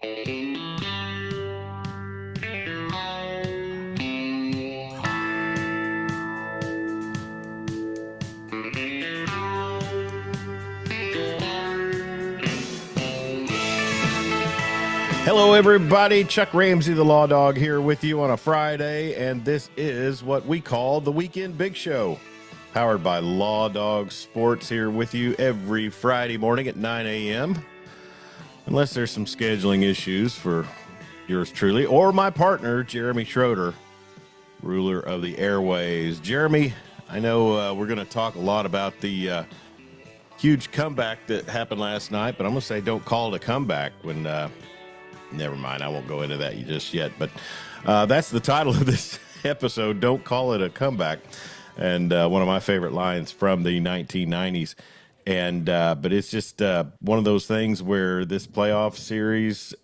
Hello, everybody. Chuck Ramsey, the Law Dog, here with you on a Friday, and this is what we call the Weekend Big Show, powered by Law Dog Sports, here with you every Friday morning at 9 a.m., unless there's some scheduling issues for yours truly, or my partner, Jeremy Schroeder, ruler of the airways. Jeremy, I know we're going to talk a lot about the huge comeback that happened last night, but I'm going to say don't call it a comeback when never mind, I won't go into that just yet, but that's the title of this episode, Don't Call It a Comeback, and one of my favorite lines from the 1990s. And but it's just one of those things where this playoff series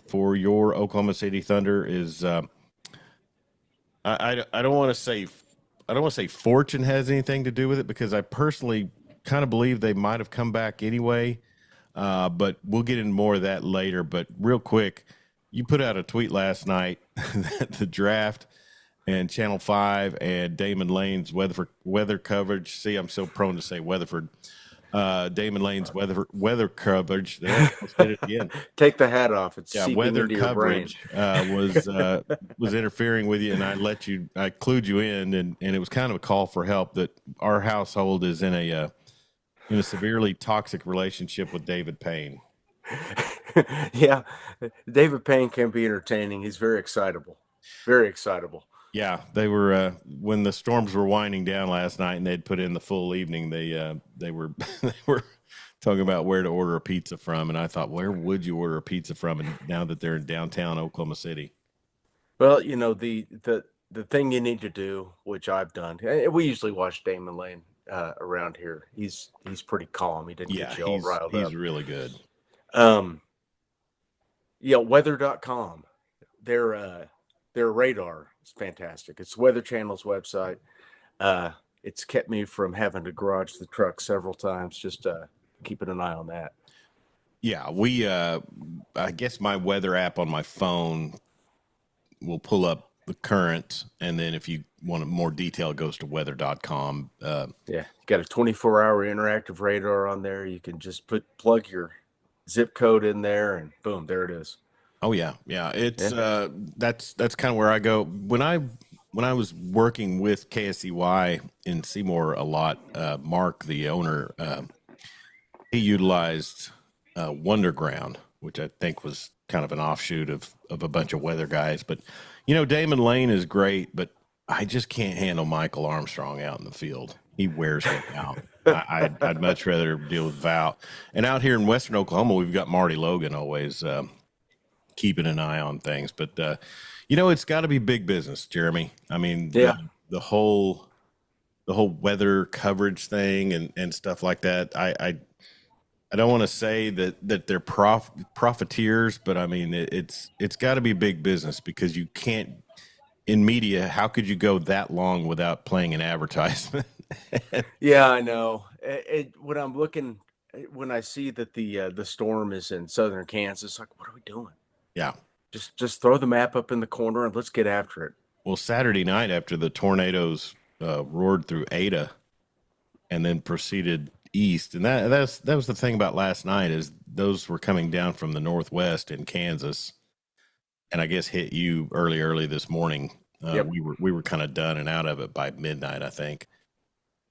for your Oklahoma City Thunder is I don't want to say fortune has anything to do with it, because I personally kind of believe they might have come back anyway. But we'll get into more of that later. But real quick, you put out a tweet last night that the draft and Channel 5 and Damon Lane's weather coverage. See, I'm so prone to say Weatherford. Damon Lane's weather coverage. There, I said it again. Take the hat off. It's weather coverage was interfering with you, and I clued you in, and it was kind of a call for help that our household is in a severely toxic relationship with David Payne. Yeah, David Payne can be entertaining. He's very excitable. Very excitable. Yeah, they were when the storms were winding down last night and they'd put in the full evening, they were they were talking about where to order a pizza from, and I thought, where would you order a pizza from, and now that they're in downtown Oklahoma City? Well, the thing you need to do, which I've done, we usually watch Damon Lane around here. He's pretty calm. He didn't get you all riled up. He's really good. Weather.com. Their radar is fantastic. It's Weather Channel's website. It's kept me from having to garage the truck several times, just keeping an eye on that. Yeah, I guess my weather app on my phone will pull up the current, and then if you want more detail, it goes to weather.com. You got a 24-hour interactive radar on there. You can just plug your zip code in there, and boom, there it is. Oh yeah. It's that's kind of where I go when I was working with KSCY in Seymour a lot. Mark, the owner, he utilized Wonderground, which I think was kind of an offshoot of a bunch of weather guys. But Damon Lane is great, but I just can't handle Michael Armstrong out in the field. He wears me out. I'd much rather deal with Val. And out here in Western Oklahoma, we've got Marty Logan always keeping an eye on things. But it's got to be big business, Jeremy. I mean, the whole weather coverage thing and stuff like that. I don't want to say that they're profiteers, but I mean it's got to be big business, because you can't, in media, how could you go that long without playing an advertisement? Yeah, I know. When I see that the storm is in southern Kansas, like, what are we doing? Yeah. Just throw the map up in the corner and let's get after it. Well, Saturday night, after the tornadoes roared through Ada and then proceeded east, and that was the thing about last night, is those were coming down from the northwest in Kansas, and I guess hit you early this morning. Yep. We were kind of done and out of it by midnight, I think.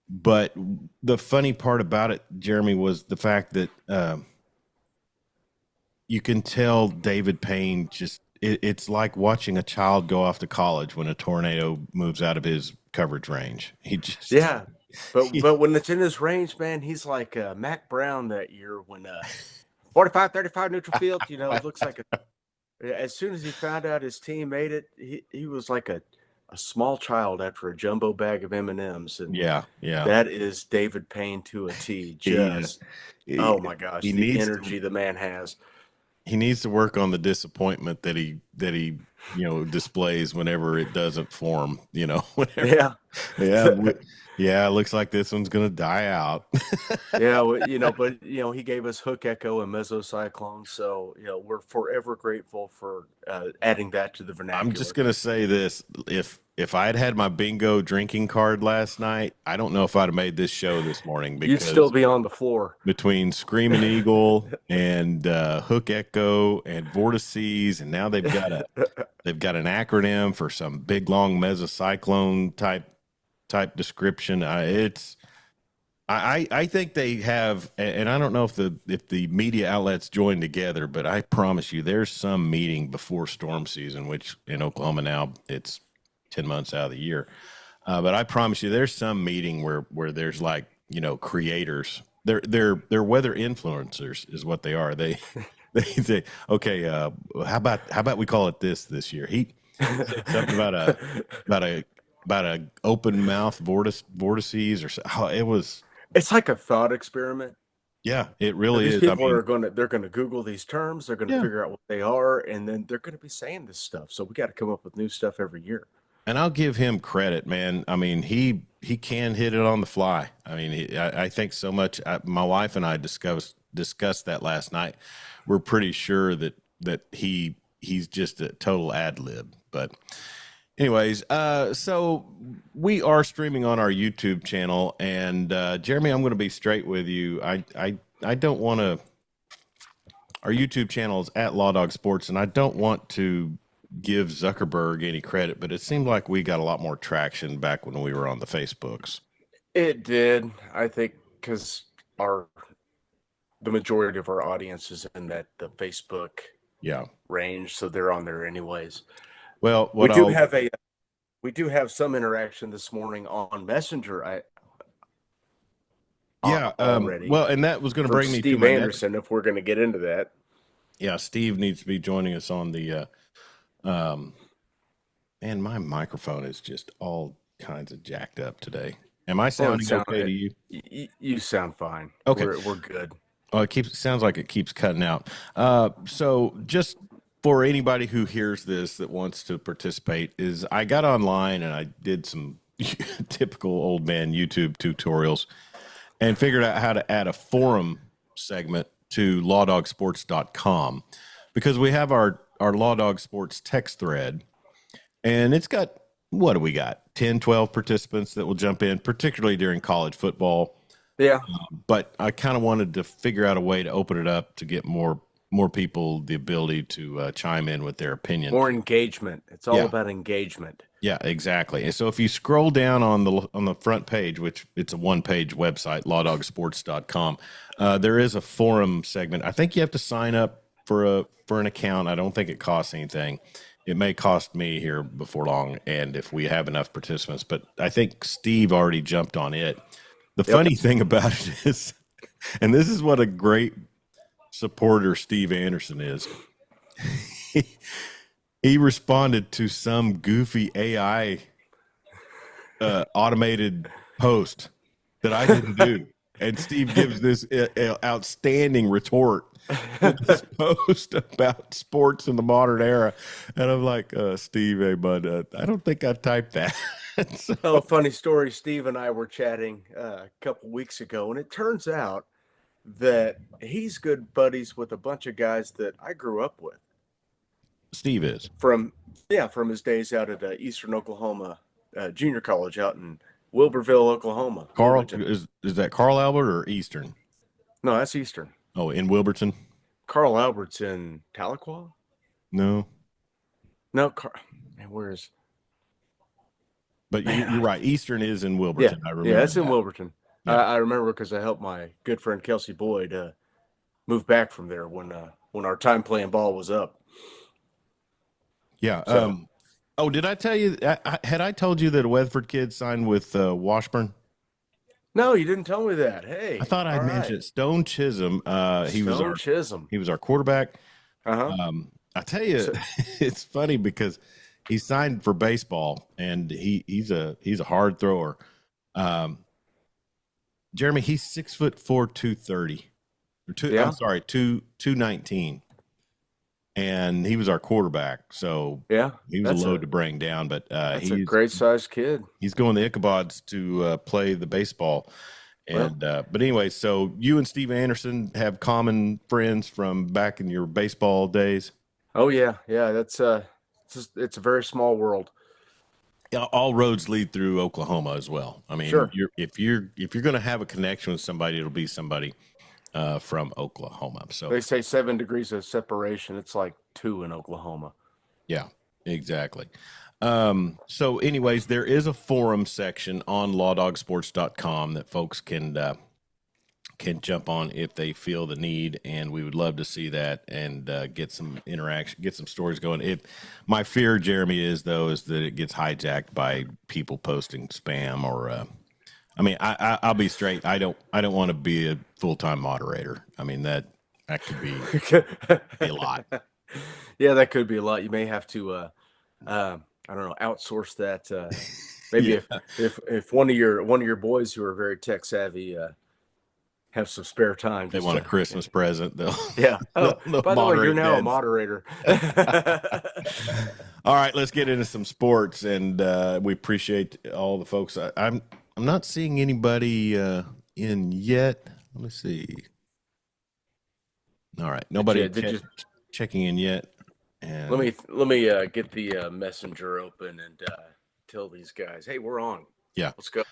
But the funny part about it, Jeremy, was the fact that you can tell David Payne it's like watching a child go off to college when a tornado moves out of his coverage range. But when it's in his range, man, he's like Mac Brown that year when 45-35 neutral field, it looks like as soon as he found out his team made it, he was like a small child after a jumbo bag of M&Ms. And that is David Payne to a T. Oh my gosh, the energy the man has. he needs to work on the disappointment that he displays whenever it doesn't form. Whenever. Yeah. Yeah, yeah. It looks like this one's gonna die out. Yeah, but he gave us Hook Echo and Mesocyclone, so we're forever grateful for adding that to the I'm vernacular. just gonna say this: if I had my bingo drinking card last night, I don't know if I'd have made this show this morning You'd still because be on the floor. between Screaming Eagle and Hook Echo and Vortices, and now they've got an acronym for some big long mesocyclone type description. I think they have, and I don't know if the media outlets join together, but I promise you, there's some meeting before storm season, which in Oklahoma now it's 10 months out of the year. But I promise you, there's some meeting where there's like creators. They're weather influencers is what they are. They say, okay, how about we call it this year? He said something about a open mouth vortices or so. Oh, it was. It's like a thought experiment. Yeah, it really These is. people are they're gonna Google these terms, they're gonna Yeah. figure out what they are, and then they're gonna be saying this stuff. So we got to come up with new stuff every year. And I'll give him credit, man. I mean, he can hit it on the fly. I mean, I think so much. My wife and I discussed that last night. We're pretty sure that he's just a total ad lib. But anyways, so we are streaming on our YouTube channel, and Jeremy, I'm going to be straight with you. I don't want to. Our YouTube channel is at Law Dog Sports, and I don't want to give Zuckerberg any credit, but it seemed like we got a lot more traction back when we were on the Facebooks. It did, I think, because the majority of our audience is in the Facebook range, so they're on there anyways. Well, we do have some interaction this morning on Messenger. Already. Well, and that was going to bring me Steve to Anderson. If we're going to get into that, yeah, Steve needs to be joining us on the. And my microphone is just all kinds of jacked up today. Am I sounding okay to you? You sound fine. Okay, we're good. Oh, sounds like it keeps cutting out. So just for anybody who hears this that wants to participate, is I got online and I did some typical old man YouTube tutorials and figured out how to add a forum segment to lawdogsports.com because we have our Law Dog Sports text thread, and it's got, what do we got? 10, 12 participants that will jump in, particularly during college football. Yeah. But I kind of wanted to figure out a way to open it up to get more people the ability to chime in with their opinion. More engagement. It's all about engagement. Yeah, exactly. And so if you scroll down on the front page, which it's a one-page website, lawdogsports.com, there is a forum segment. I think you have to sign up for an account. I don't think it costs anything. It may cost me here before long, and if we have enough participants. But I think Steve already jumped on it. The funny thing about it is, and this is what a great supporter Steve Anderson is, he responded to some goofy AI automated post that I didn't do. And Steve gives this outstanding retort to this post about sports in the modern era. And I'm like, Steve, hey, bud, I don't think I typed that. So, funny story. Steve and I were chatting a couple weeks ago, and it turns out that he's good buddies with a bunch of guys that I grew up with. Steve is. From his days out at Eastern Oklahoma Junior College out in Wilburville, Oklahoma. Carl, is that Carl Albert or Eastern? No, that's Eastern. Oh, in Wilburton? Carl Albert's in Tahlequah? No. Where's... But you're right. Eastern is in Wilburton. I remember. Yeah, it's in Wilburton. Yeah. I remember because I helped my good friend Kelsey Boyd move back from there when our time playing ball was up. Yeah. So, did I tell you? Had I told you that a Weatherford kid signed with Washburn? No, you didn't tell me that. Hey, I thought I'd mentioned Stone Chisholm. He was our quarterback. I tell you, it's funny because he signed for baseball, and he's a hard thrower. Jeremy, he's 6'4", 230. I'm sorry, 219. and he was our quarterback. So Yeah, he was a load to bring down, but that's a great sized kid. he's going to Ichabods to play the baseball. Well, And but anyway, so you and Steve Anderson have common friends from back in your baseball days. oh yeah, yeah. That's it's a very small world. Yeah, all roads lead through Oklahoma as well. I mean, Sure. if you're going to have a connection with somebody, it'll be somebody from Oklahoma. So They say 7 degrees of separation. It's like 2 in Oklahoma. yeah, exactly. So anyways, there is a forum section on lawdogsports.com that folks can jump on if they feel the need, and we would love to see that and get some interaction, get some stories going. If my fear, Jeremy, is that it gets hijacked by people posting spam or I mean, I'll be straight. I don't want to be a full-time moderator. I mean, that could be a lot. Yeah, that could be a lot. You may have to I don't know, outsource that. Maybe Yeah. if one of your boys who are very tech savvy have some spare time. They want a Christmas present, they'll Yeah. Oh, they'll by the way, you're moderate now a beds. moderator. All right, let's get into some sports, and we appreciate all the folks. I'm not seeing anybody in yet. Let me see. All right, nobody checking in yet. And let me get the messenger open and tell these guys, hey, we're on. Yeah, let's go.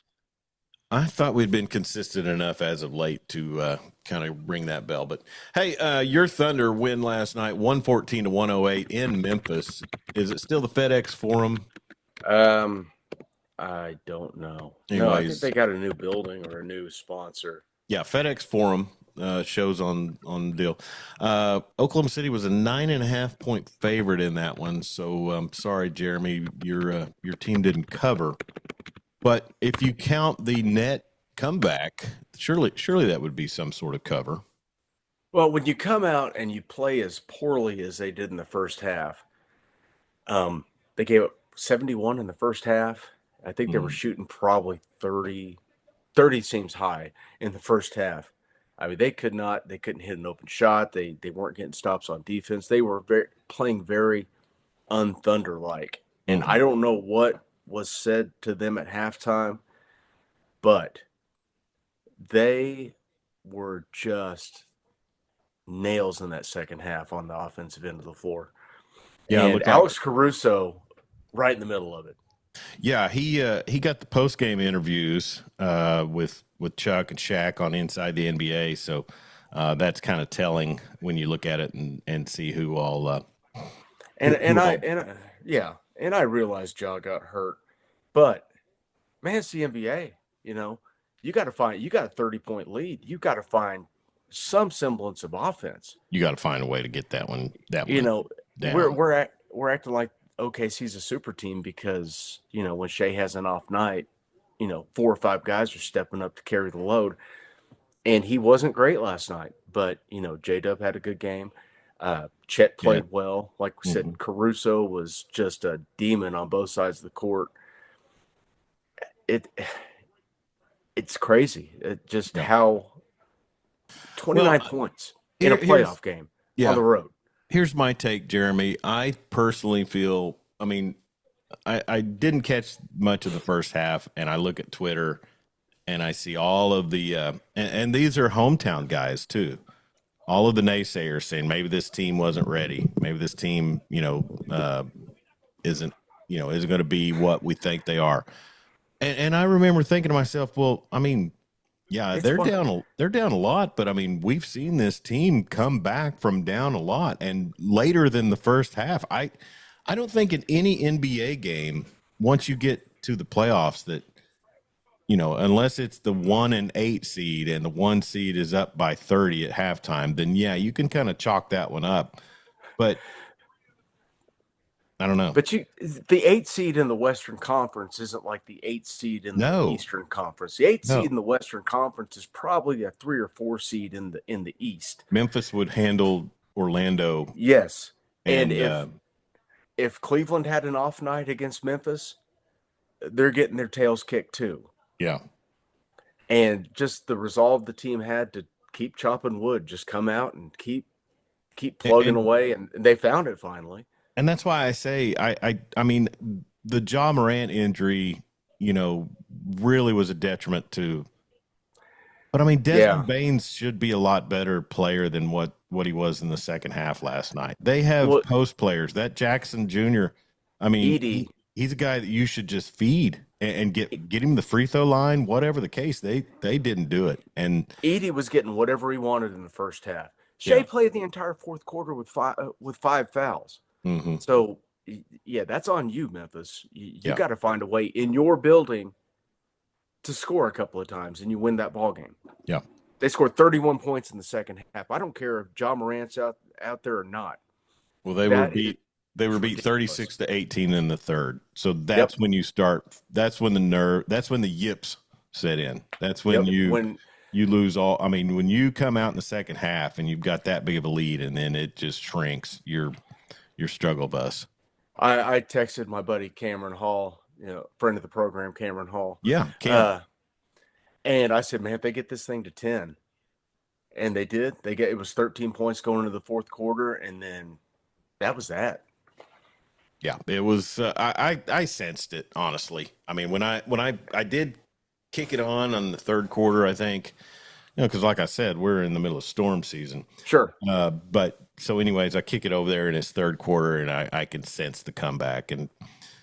I thought we'd been consistent enough as of late to kind of ring that bell. But hey, your Thunder win last night, 114-108 in Memphis. Is it still the FedEx Forum? I don't know. Anyways, no, I think they got a new building or a new sponsor. Yeah, FedEx Forum shows on the deal. Oklahoma City was a 9.5 point favorite in that one. So I'm sorry, Jeremy, your team didn't cover. But if you count the net comeback, surely that would be some sort of cover. Well, when you come out and you play as poorly as they did in the first half, they gave up 71 in the first half. I think they were shooting probably 30 seems high in the first half. I mean, they couldn't hit an open shot. They weren't getting stops on defense. They were playing very un-Thunder like. And I don't know what was said to them at halftime, but they were just nails in that second half on the offensive end of the floor. Yeah, and Alex Caruso right in the middle of it. Yeah, he got the post game interviews with Chuck and Shaq on Inside the NBA, so that's kind of telling when you look at it and see who all. And I realized Ja got hurt, but man, it's the NBA. You know, you got a 30-point lead. You got to find some semblance of offense. You got to find a way to get that one. You know, down. we're acting like OKC's a super team because, you know, when Shea has an off night, you know, 4 or 5 guys are stepping up to carry the load. And he wasn't great last night, but, you know, J-Dub had a good game. Chet played well. Like we said, Caruso was just a demon on both sides of the court. It's crazy. How 29 points in a playoff game on the road. Here's my take, Jeremy. I personally feel, I mean, I didn't catch much of the first half, and I look at Twitter and I see all of the and these are hometown guys too. All of the naysayers saying maybe this team wasn't ready. Maybe this team, isn't going to be what we think they are. And I remember thinking to myself, well, I mean, yeah, they're down a lot, but I mean, we've seen this team come back from down a lot and later than the first half. I don't think in any NBA game, once you get to the playoffs, that unless it's the 1 and 8 seed and the 1 seed is up by 30 at halftime, then yeah, you can kind of chalk that one up. But I don't know. But the 8 seed in the Western Conference isn't like the 8 seed in the Eastern Conference. The 8 seed in the Western Conference is probably a 3 or 4 seed in the East. Memphis would handle Orlando. Yes, and if Cleveland had an off night against Memphis, they're getting their tails kicked too. Yeah. And just the resolve the team had to keep chopping wood, just come out and keep keep plugging and away, and they found it finally. and that's why I say I mean the Ja Morant injury, really was a detriment to. But I mean, Yeah. Desmond Baines should be a lot better player than what he was in the second half last night. They have Well, post players. That Jackson Jr. I mean, Edie, he's a guy that you should just feed and get him the free throw line, whatever the case. They didn't do it, and Edie was getting whatever he wanted in the first half. Shea yeah, played the entire fourth quarter with five fouls. hmm So yeah, that's on you, Memphis. You yeah, got to find a way in your building to score a couple of times, and you win that ball game. yeah. They scored 31 points in the second half. I don't care if Ja Morant's out there or not. Well, they were That is beat. They were beat ridiculous. 36-18 in the third. So Yep. that's when you start. That's when the nerve. That's when the yips set in. That's when Yep. When you lose all. I mean, when you come out in the second half and you've got that big of a lead, and then it just shrinks your struggle bus. I texted my buddy Cameron Hall, friend of the program, Cameron Hall. Yeah, Cam. And I said, man, if they get this thing to 10, and they did, it was 13 points going into the fourth quarter, and then that was that. Yeah, it was. I sensed it honestly. I mean, when I did kick it on the third quarter, I think, because like I said, we're in the middle of storm season. Sure. But so, anyways, I kick it over there in his third quarter, and I can sense the comeback. And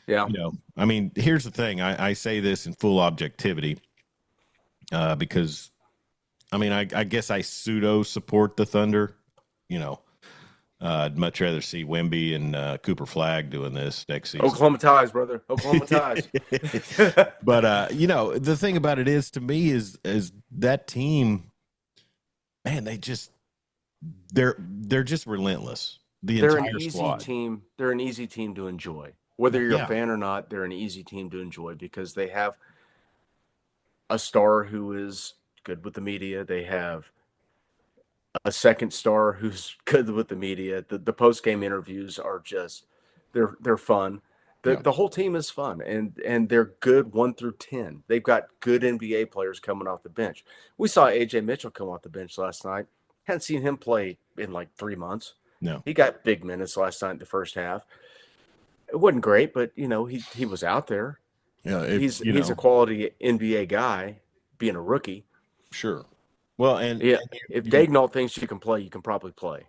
Yeah. I mean, here's the thing. I say this in full objectivity, because, I mean, I guess I pseudo support the Thunder. I'd much rather see Wemby and Cooper Flagg doing this next season. Oklahoma ties, brother. Oklahoma ties. But the thing about it is, to me, is that team, man, they're just relentless. They're an Entire easy squad. team. They're an easy team to enjoy. Whether you're Yeah. a fan or not, they're an easy team to enjoy because they have a star who is good with the media. They have a second star who's good with the media. The post game interviews are just they're fun. The whole team is fun and they're good 1 through 10. They've got good NBA players coming off the bench. We saw AJ Mitchell come off the bench last night. Hadn't seen him play in like 3 months. No. He got big minutes last night in the first half. It wasn't great, but he was out there. Yeah, He's a quality NBA guy, being a rookie. sure. Well, and Yeah, if Daignault thinks you can play, you can probably play.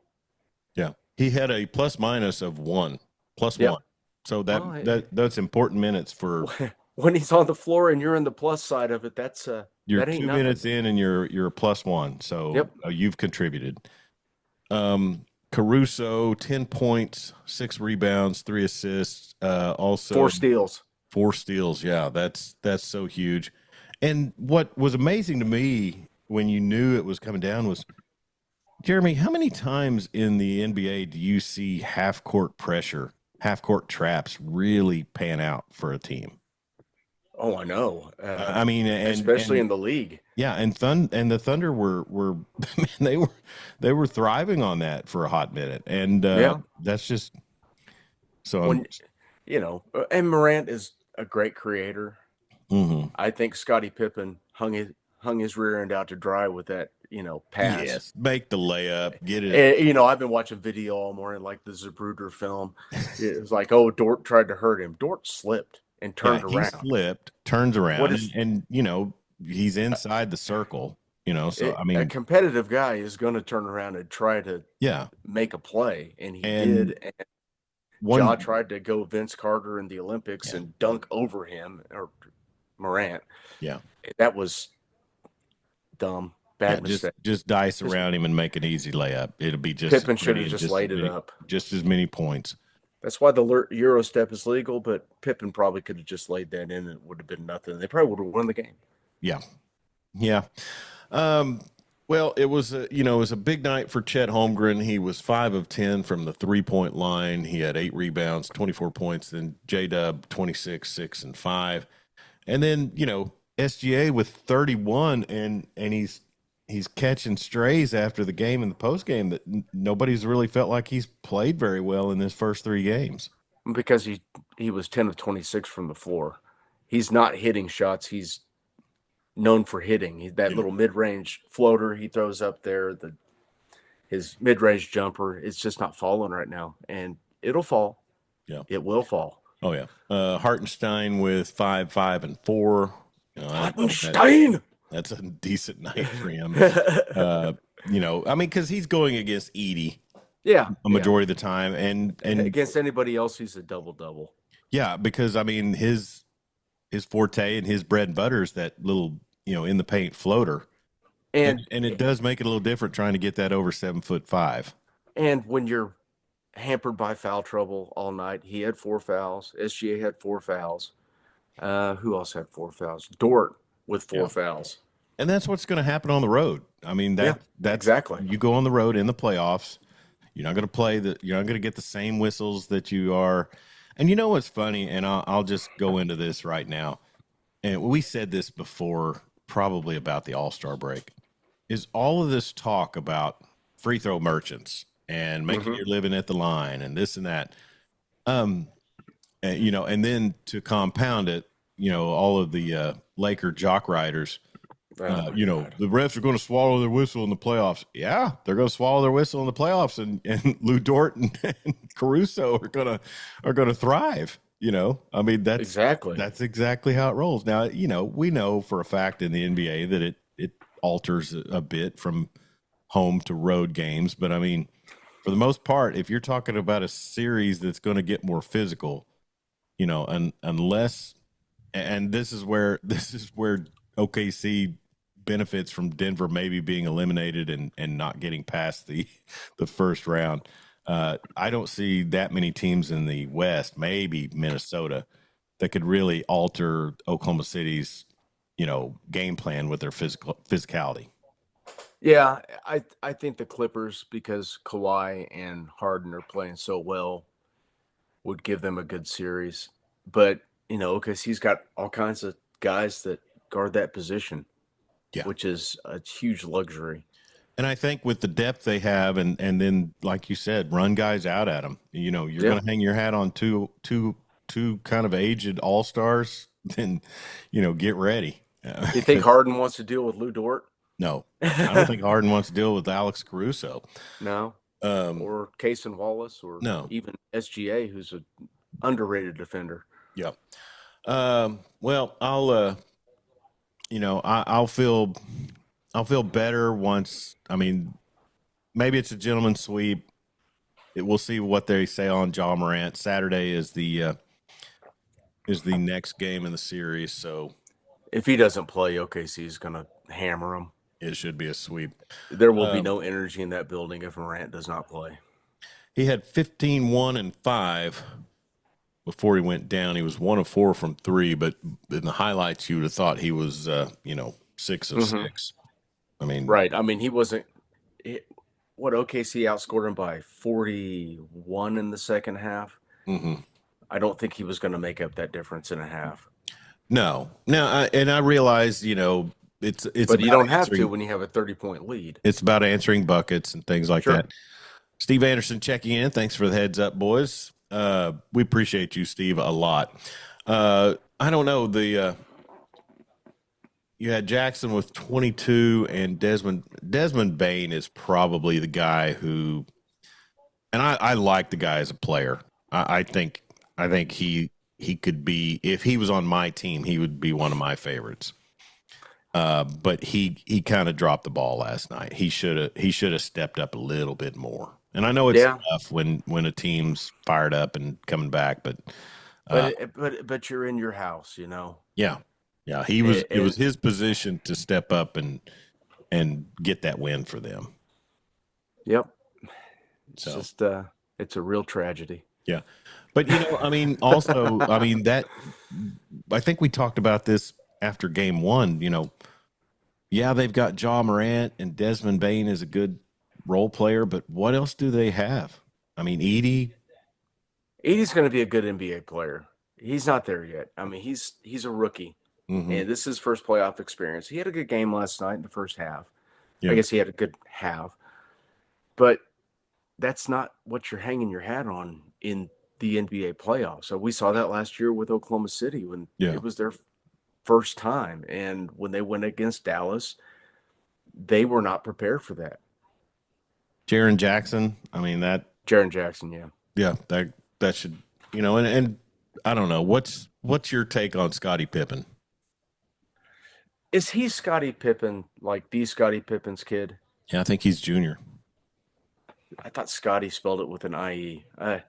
yeah, he had a plus minus of one, plus Yep. one. So Well, that's important minutes for when he's on the floor and you're in the plus side of it. That's you're that ain't 2 nothing. minutes in and you're a plus one. So Yep. You've contributed. Caruso, 10 points, 6 rebounds, 3 assists. Also 4 steals. 4 steals. Yeah, that's so huge. And what was amazing to me when you knew it was coming down was, Jeremy, how many times in the NBA do you see half court pressure, half court traps really pan out for a team? Oh, I know. I mean, especially in the league. Yeah, and the Thunder were man, they were thriving on that for a hot minute, and that's just so. When and Morant is a great creator. Mm-hmm. I think Scottie Pippen hung his rear end out to dry with that pass. Yes, make the layup, get it. And, I've been watching video all morning, like the Zapruder film. It was like, oh, Dort tried to hurt him. Dort slipped and turned around. He slipped, turns around, and he's inside the circle. So I mean, a competitive guy is going to turn around and try to make a play, and he did. And Ja tried to go Vince Carter in the Olympics and dunk over him or Morant. Yeah, that was dumb. Bad mistake. Just dice around him and make an easy layup. It'll be just Pippen should have just laid it up. Just as many points. That's why the Euro step is legal, but Pippen probably could have just laid that in and it would have been nothing. They probably would have won the game. Yeah. Yeah. Well, it was a big night for Chet Holmgren. He was 5 of 10 from the 3-point line. He had 8 rebounds, 24 points. Then J-Dub 26, 6 and 5. And then, SGA with 31 and he's catching strays after the game and the post game that nobody's really felt like he's played very well in his first 3 games. Because he was 10 of 26 from the floor. He's not hitting shots. He's known for hitting. That little mid-range floater he throws up there. his mid-range jumper, it's just not falling right now, and it'll fall. Yeah. It will fall. Oh yeah. Hartenstein with 5, 5, and 4. Hartenstein. That's a decent night for him. I mean, because he's going against Edie Yeah, a majority of the time, and against anybody else, he's a double-double. Yeah, because I mean his forte and his bread and butter is that little in the paint floater, and it does make it a little different trying to get that over 7'5". And when you're hampered by foul trouble all night, he had 4 fouls. SGA had 4 fouls. Who else had 4 fouls? Dort with 4 fouls. And that's what's going to happen on the road. I mean, that's exactly. You go on the road in the playoffs. You're not going to you're not going to get the same whistles that you are. And you know what's funny? And I'll just go into this right now. And we said this before, probably about the All-Star break, is all of this talk about free throw merchants and making your living at the line and this and that. And then to compound it, all of the Laker jock riders, the refs are going to swallow their whistle in the playoffs. Yeah, they're going to swallow their whistle in the playoffs, and Lou Dort and Caruso are going to thrive. I mean, that's exactly how it rolls. Now, we know for a fact in the NBA that it alters a bit from home to road games, but I mean, for the most part, if you're talking about a series that's going to get more physical, unless, and this is where OKC benefits from Denver maybe being eliminated and not getting past the first round. I don't see that many teams in the West, maybe Minnesota, that could really alter Oklahoma City's, game plan with their physicality. Yeah, I think the Clippers, because Kawhi and Harden are playing so well, would give them a good series. But, because he's got all kinds of guys that guard that position, which is a huge luxury. And I think with the depth they have, and then, like you said, run guys out at them. You're going to hang your hat on two kind of aged all-stars, then, get ready. You think Harden wants to deal with Lou Dort? No, I don't think Harden wants to deal with Alex Caruso. No. Or Cason Wallace, or even SGA, who's an underrated defender. Yeah. Well, I'll feel better once. I mean, maybe it's a gentleman's sweep. We'll see what they say on Ja Morant. Saturday is the next game in the series. So if he doesn't play, OKC is going to hammer him. It should be a sweep. There will be no energy in that building if Morant does not play. He had 15, 1, and 5 before he went down. He was 1 of 4 from 3, but in the highlights, you would have thought he was, 6 of 6. I mean, right. I mean, he wasn't. OKC outscored him by 41 in the second half. I don't think he was going to make up that difference in a half. No. Now, I realize, it's but you don't have to when you have a 30-point lead. It's about answering buckets and things like that. Steve Anderson checking in. Thanks for the heads up, boys. We appreciate you, Steve, a lot. I don't know. You had Jackson with 22, and Desmond Bane is probably the guy who, and I like the guy as a player. I think he could be, if he was on my team, he would be one of my favorites. But he kind of dropped the ball last night. He should have stepped up a little bit more. And I know it's tough when a team's fired up and coming back, but you're in your house, Yeah. It was his position to step up and get that win for them. Yep. It's just it's a real tragedy. Yeah. But I think we talked about this after game 1, they've got Ja Morant, and Desmond Bane is a good role player, but what else do they have? I mean, Edie's going to be a good NBA player. He's not there yet. I mean, he's a rookie, and this is his first playoff experience. He had a good game last night in the first half. Yeah. I guess he had a good half, but that's not what you're hanging your hat on in the NBA playoffs. So we saw that last year with Oklahoma City when it was their first time, and when they went against Dallas, they were not prepared for that. Jaron Jackson. I mean Jaron Jackson, yeah. yeah, that should, and I don't know. What's your take on Scottie Pippen? Is he Scottie Pippen, like the Scottie Pippen's kid? Yeah, I think he's junior. I thought Scotty spelled it with an IE. I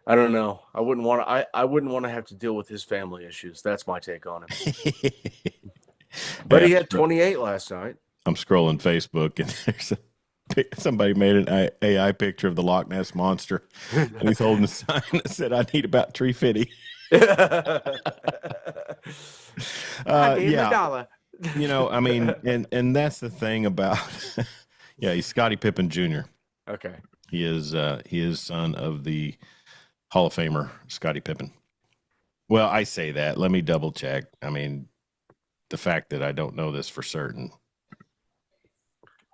don't know. I wouldn't want to have to deal with his family issues. That's my take on him. But Yeah, he had 28 last night. I'm scrolling Facebook and somebody made an AI picture of the Loch Ness monster, and he's holding a sign that said, "I need about 350." I gave him Yeah, a dollar. I mean, and that's the thing about, yeah, he's Scottie Pippen Jr. Okay. He is son of the Hall of Famer Scottie Pippen. Well, I say that. Let me double check. I mean, the fact that I don't know this for certain.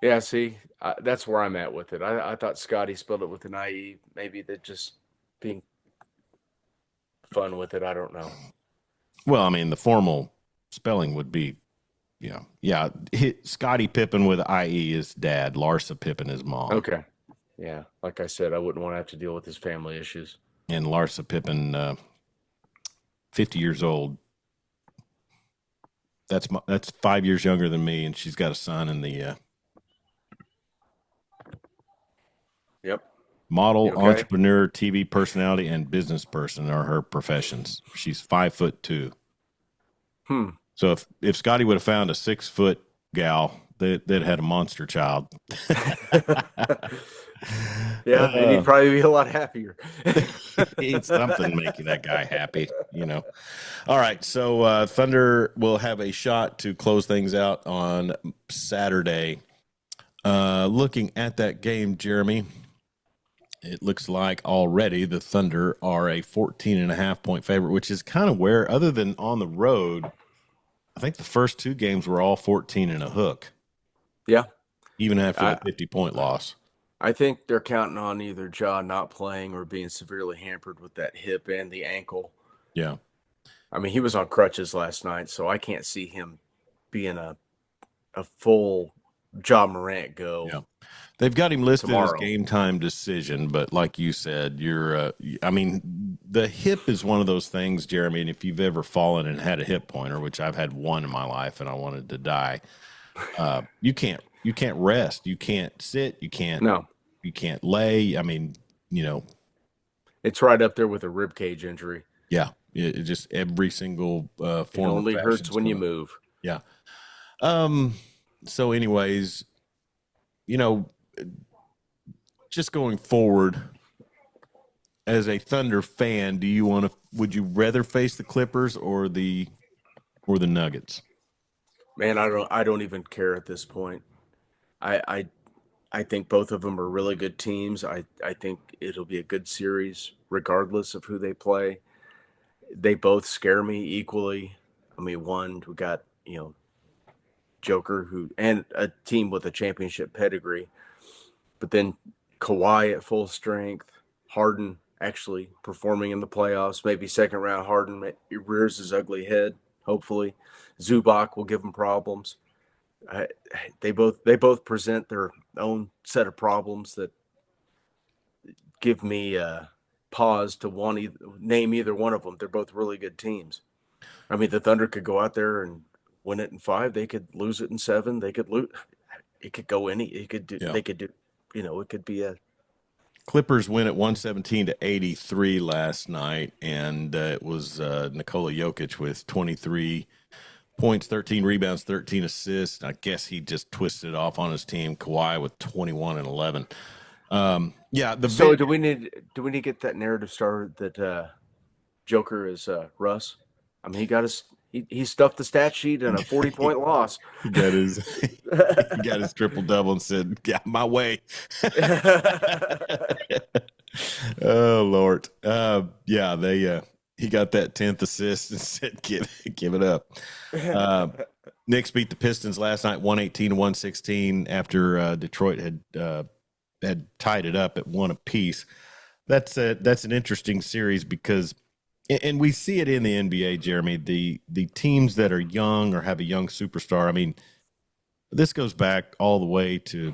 Yeah, see, that's where I'm at with it. I thought Scotty spelled it with an IE. Maybe they're just being fun with it. I don't know. Well, I mean, the formal spelling would be, yeah. Scottie Pippen with IE is dad. Larsa Pippen is mom. Okay. Yeah, like I said, I wouldn't want to have to deal with his family issues. And Larsa Pippen, 50 years old. That's 5 years younger than me, and she's got a son in the Yep. model, You okay? entrepreneur, TV personality, and business person are her professions. She's 5'2". So if Scotty would have found a 6-foot gal, that had a monster child. Yeah, and he'd probably be a lot happier. It's something making that guy happy, All right, so Thunder will have a shot to close things out on Saturday. Looking at that game, Jeremy, it looks like already the Thunder are a 14.5-point favorite, which is kind of where, other than on the road, I think the first two games were all 14 and a hook. Yeah. Even after the 50-point loss. I think they're counting on either Ja not playing or being severely hampered with that hip and the ankle. Yeah. I mean, he was on crutches last night, so I can't see him being a full Ja Morant go. Yeah. They've got him listed tomorrow. as game time decision, but like you said, I mean, the hip is one of those things, Jeremy, and if you've ever fallen and had a hip pointer, which I've had one in my life and I wanted to die, you can't rest. You can't sit. You can't lay. I mean, it's right up there with a rib cage injury. Yeah. It just every single form. It only hurts when you move. Yeah. So anyways, just going forward as a Thunder fan, would you rather face the Clippers or the Nuggets? Man, I don't even care at this point. I think both of them are really good teams. I think it'll be a good series regardless of who they play. They both scare me equally. I mean, we got, Joker and a team with a championship pedigree, but then Kawhi at full strength, Harden actually performing in the playoffs, maybe second round Harden rears his ugly head, hopefully. Zubac will give him problems. They both present their own set of problems that give me pause to name either one of them. They're both really good teams. I mean, the Thunder could go out there and win it in 5. They could lose it in 7. They could lose. It could go any. It could do. Yeah. They could do. It could be a. Clippers win at 117-83 last night, and it was Nikola Jokic with 23 points, 13 rebounds, 13 assists. I guess he just twisted it off on his team. Kawhi with 21 and 11. Yeah. Do we need to get that narrative started that Joker is Russ? I mean, he stuffed the stat sheet in a 40-point loss. He got his triple-double and said, "Yeah, my way." Oh Lord. Yeah, he got that 10th assist and said, give it up. Knicks beat the Pistons last night 118-116 after Detroit had tied it up at 1 apiece. That's an interesting series because, and we see it in the NBA, Jeremy, the teams that are young or have a young superstar. I mean, this goes back all the way to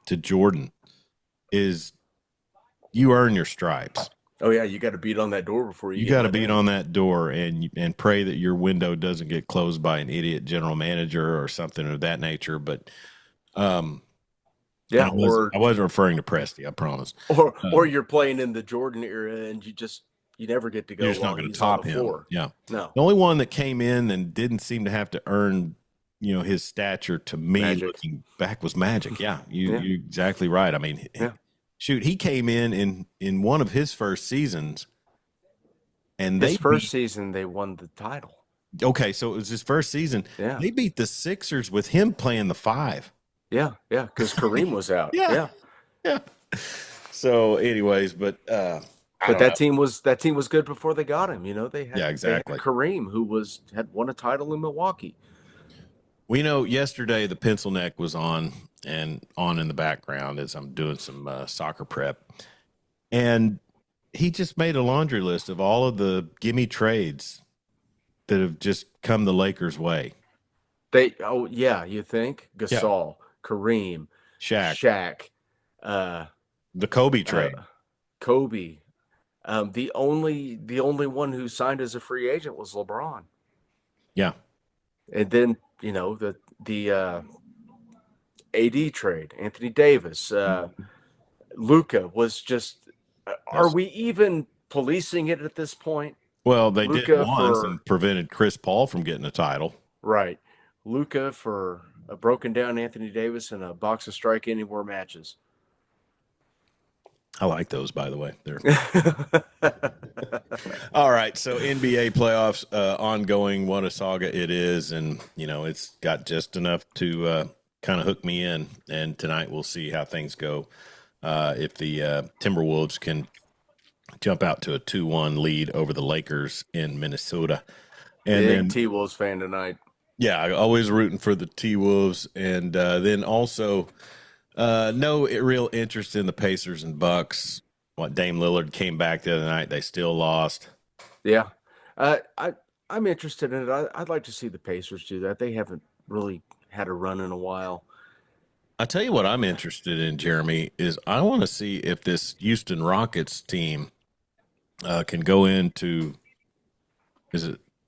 Jordan. is you earn your stripes. Oh yeah, you got to beat on that door before You get got to let beat in. on that door and pray that your window doesn't get closed by an idiot general manager or something of that nature. But Yeah, I wasn't referring to Presti, I promise. Or you're playing in the Jordan era and you never get to You're go just not while going to he's on top the him. floor. Yeah. No. The only one that came in and didn't seem to have to earn, his stature to me Magic. looking back was Magic. Yeah. Yeah. You're exactly right. I mean, Yeah. shoot, he came in one of his first seasons and His first season they won the title. Okay, so it was his first season. Yeah. They beat the Sixers with him playing the 5. Yeah, because Kareem was out. Yeah. So, anyways, but that team was good before they got him. They had exactly. Kareem, who had won a title in Milwaukee. We know yesterday the pencil neck was on in the background as I'm doing some soccer prep, and he just made a laundry list of all of the gimme trades that have just come the Lakers' way. You think Gasol, Kareem, Shaq, the Kobe trade, Kobe. The only one who signed as a free agent was LeBron. Yeah, and then the AD trade, Anthony Davis, Luka was just. Are we even policing it at this point? Well, they did once and prevented Chris Paul from getting a title. Right. Luka for a broken down Anthony Davis and a box of Strike Anywhere matches. I like those, by the way. All right. So NBA playoffs ongoing. What a saga it is. And, it's got just enough to kind of hook me in. And tonight we'll see how things go. If the Timberwolves can jump out to a 2-1 lead over the Lakers in Minnesota. And then T-Wolves fan tonight. Yeah, always rooting for the T-Wolves. And then also no real interest in the Pacers and Bucks. Dame Lillard came back the other night. They still lost. Yeah. I'm interested in it. I'd like to see the Pacers do that. They haven't really had a run in a while. I tell you what I'm interested in, Jeremy, is I want to see if this Houston Rockets team can go into –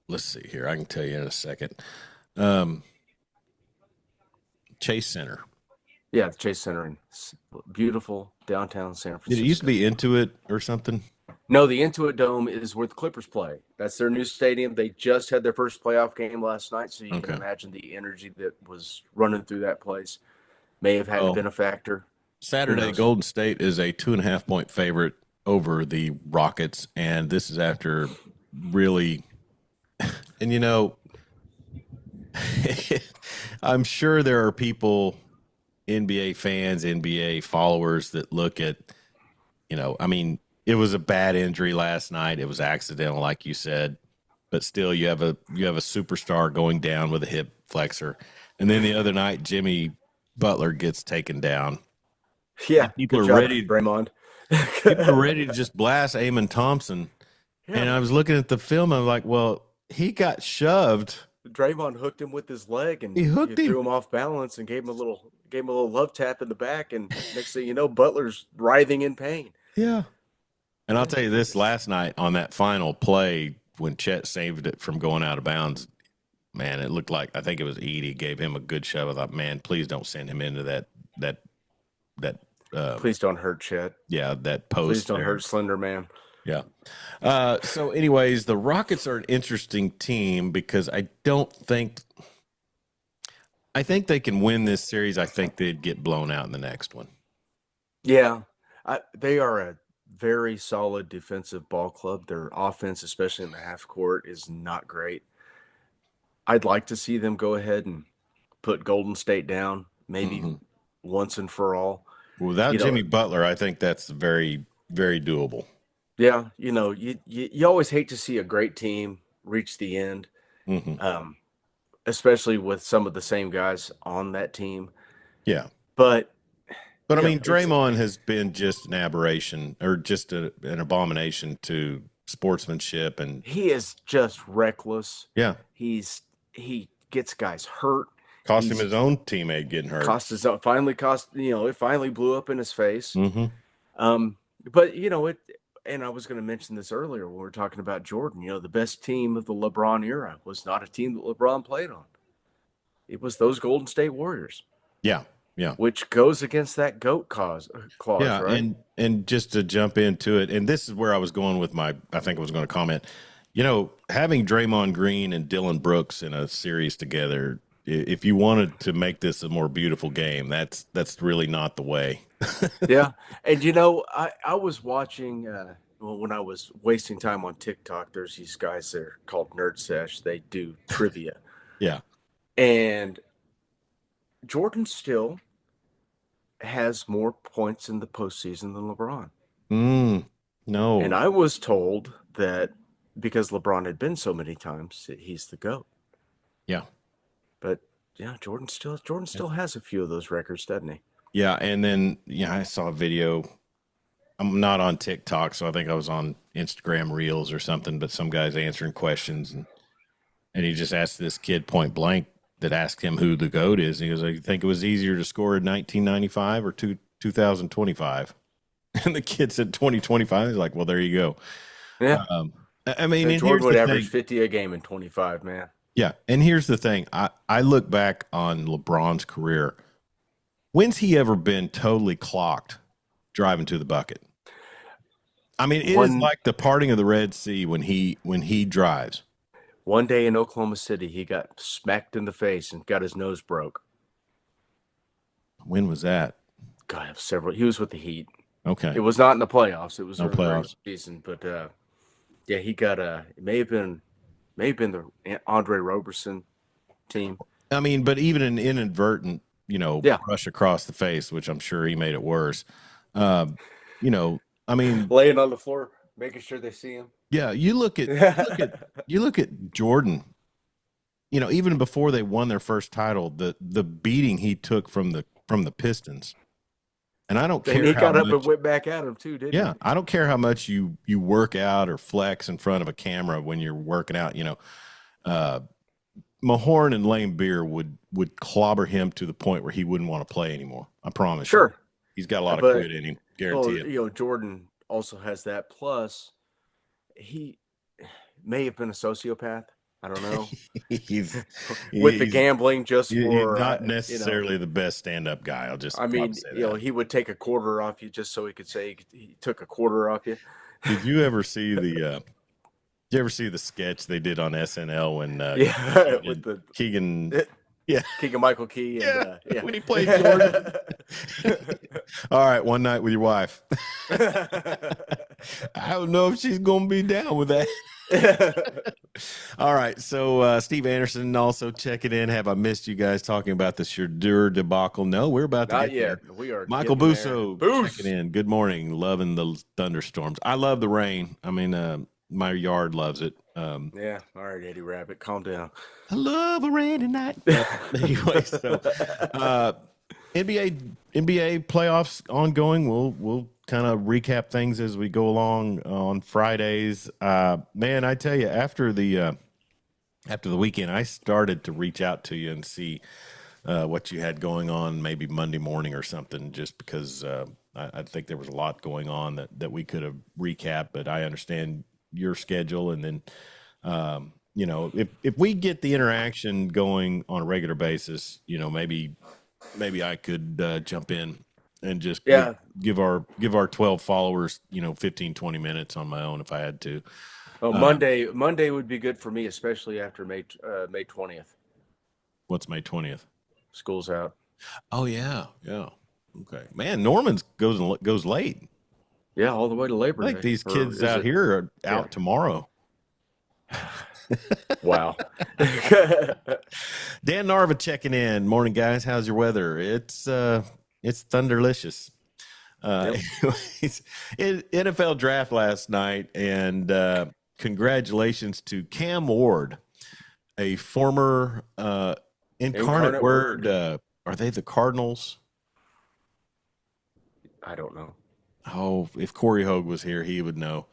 let's see here. I can tell you in a second. Chase Center. Yeah, the Chase Center in beautiful downtown San Francisco. Did it used to be Intuit or something? No, the Intuit Dome is where the Clippers play. That's their new stadium. They just had their first playoff game last night, so you can imagine the energy that was running through that place. May have had been a factor. Saturday, Golden State is a 2.5-point favorite over the Rockets, and this is after really – and, I'm sure there are people, NBA fans, NBA followers that look at, it was a bad injury last night. It was accidental, like you said, but still you have a superstar going down with a hip flexor. And then the other night, Jimmy Butler gets taken down. Yeah, people are ready, Draymond. People are ready to just blast Amon Thompson. Yeah. And I was looking at the film. I'm like, well, he got shoved. Draymond hooked him with his leg and he threw him off balance and gave him a little love tap in the back. And next thing you know, Butler's writhing in pain. Yeah. And I'll tell you this, last night on that final play when Chet saved it from going out of bounds, man, it looked like, I think it was Edie gave him a good shove. I thought, man, please don't send him into that please don't hurt Chet. Yeah, that post. Please don't hurt Slender Man. Yeah. So anyways, the Rockets are an interesting team because I think they can win this series. I think they'd get blown out in the next one. Yeah. They are a very solid defensive ball club. Their offense, especially in the half court, is not great. I'd like to see them go ahead and put Golden State down, maybe once and for all. Without Jimmy Butler, I think that's very, very doable. Yeah, you always hate to see a great team reach the end, especially with some of the same guys on that team. Yeah, but I mean, Draymond has been just an aberration or just an abomination to sportsmanship, and he is just reckless. Yeah, he gets guys hurt. Cost him his own teammate getting hurt. It finally blew up in his face. Mm-hmm. But and I was going to mention this earlier when we were talking about Jordan. The best team of the LeBron era was not a team that LeBron played on. It was those Golden State Warriors. Yeah. Yeah. Which goes against that GOAT clause, yeah, right? And just to jump into it, and this is where I was going with I think I was going to comment, having Draymond Green and Dylan Brooks in a series together, if you wanted to make this a more beautiful game, that's really not the way. Yeah. And, I was watching, when I was wasting time on TikTok, there's these guys there called Nerd Sesh. They do trivia. Yeah. And Jordan still has more points in the postseason than LeBron. No. And I was told that because LeBron had been so many times, he's the GOAT. Yeah. But yeah, Jordan still has a few of those records, doesn't he? Yeah, and then I saw a video. I'm not on TikTok, so I think I was on Instagram Reels or something, but some guy's answering questions and he just asked this kid point blank that asked him who the GOAT is. And he goes, I think it was easier to score in 1995 or 2025. And the kid said 2025. He's like, well, there you go. Yeah. I mean, and Jordan would average 50 a game in 25, man. Yeah. And here's the thing. I look back on LeBron's career. When's he ever been totally clocked driving to the bucket? I mean, it is like the parting of the Red Sea when he drives. One day in Oklahoma City, he got smacked in the face and got his nose broke. When was that? God, several. He was with the Heat. Okay. It was not in the playoffs. It was no playoffs season, but yeah, he got it may have been the Andre Roberson team. I mean, but even an inadvertent, brush across the face, which I'm sure he made it worse. I mean, laying on the floor, making sure they see him. Yeah, you look at Jordan. Even before they won their first title, the beating he took from the Pistons. And I don't care. And he got up and went back at him too, didn't he? Yeah, I don't care how much you work out or flex in front of a camera when you're working out. Mahorn and Lane Beer would clobber him to the point where he wouldn't want to play anymore. I promise. Sure, he's got a lot of quit in him. Guarantee it. Jordan also has that. Plus, he may have been a sociopath. I don't know. he's with the gambling, just for not necessarily the best stand-up guy. I mean, he would take a quarter off you just so he could say he took a quarter off you. Did you ever see the? Did you ever see the sketch they did on SNL when with the Keegan? Keegan Michael Key. And, when he played Jordan. All right, one night with your wife. I don't know if she's gonna be down with that. All right, so Steve Anderson also checking in. Have I missed you guys talking about the Shadur debacle? No, we're about to Not get yet. there. We are. Michael Busso checking in. Good morning. Loving the thunderstorms. I love the rain. I mean, my yard loves it. Yeah. All right, Eddie Rabbit, calm down. I love a rainy night. Anyway, so NBA playoffs ongoing. We'll kind of recap things as we go along on Fridays. Man, I tell you, after the weekend, I started to reach out to you and see what you had going on, maybe Monday morning or something, just because I think there was a lot going on that we could have recapped. But I understand your schedule, and then if we get the interaction going on a regular basis, maybe I could jump in and just give our 12 followers 15 20 minutes on my own if I had to. Monday would be good for me, especially after May 20th. What's May 20th? School's out. Oh yeah. Okay, man. Norman's goes late. Yeah, all the way to Labor Day. I think these kids out here are out tomorrow. Wow. Dan Narva checking in. Morning, guys. How's your weather? It's thunderlicious. NFL draft last night, and congratulations to Cam Ward, a former Incarnate Word. Are they the Cardinals? I don't know. Oh, if Corey Hogue was here, he would know.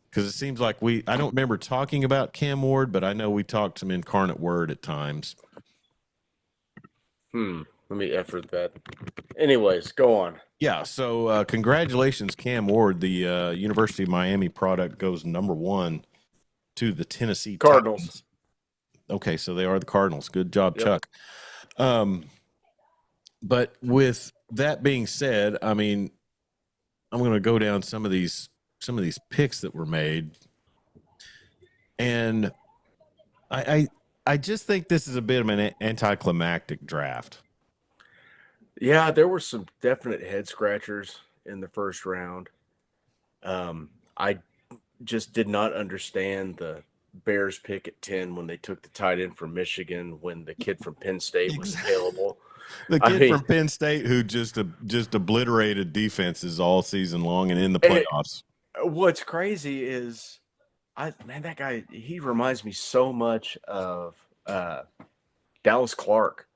Because it seems like I don't remember talking about Cam Ward, but I know we talked some Incarnate Word at times. Let me effort that. Anyways, go on. Yeah. So congratulations, Cam Ward. The University of Miami product goes #1 to the Tennessee Cardinals. Titans. Okay, so they are the Cardinals. Good job, Yep. Chuck. But with that being said, I mean, I'm going to go down some of these picks that were made, and I just think this is a bit of an anticlimactic draft. Yeah, there were some definite head scratchers in the first round. I just did not understand the Bears pick at 10 when they took the tight end from Michigan when the kid from Penn State was available. The kid from Penn State who just obliterated defenses all season long and in the playoffs. What's crazy is, that guy, he reminds me so much of Dallas Clark.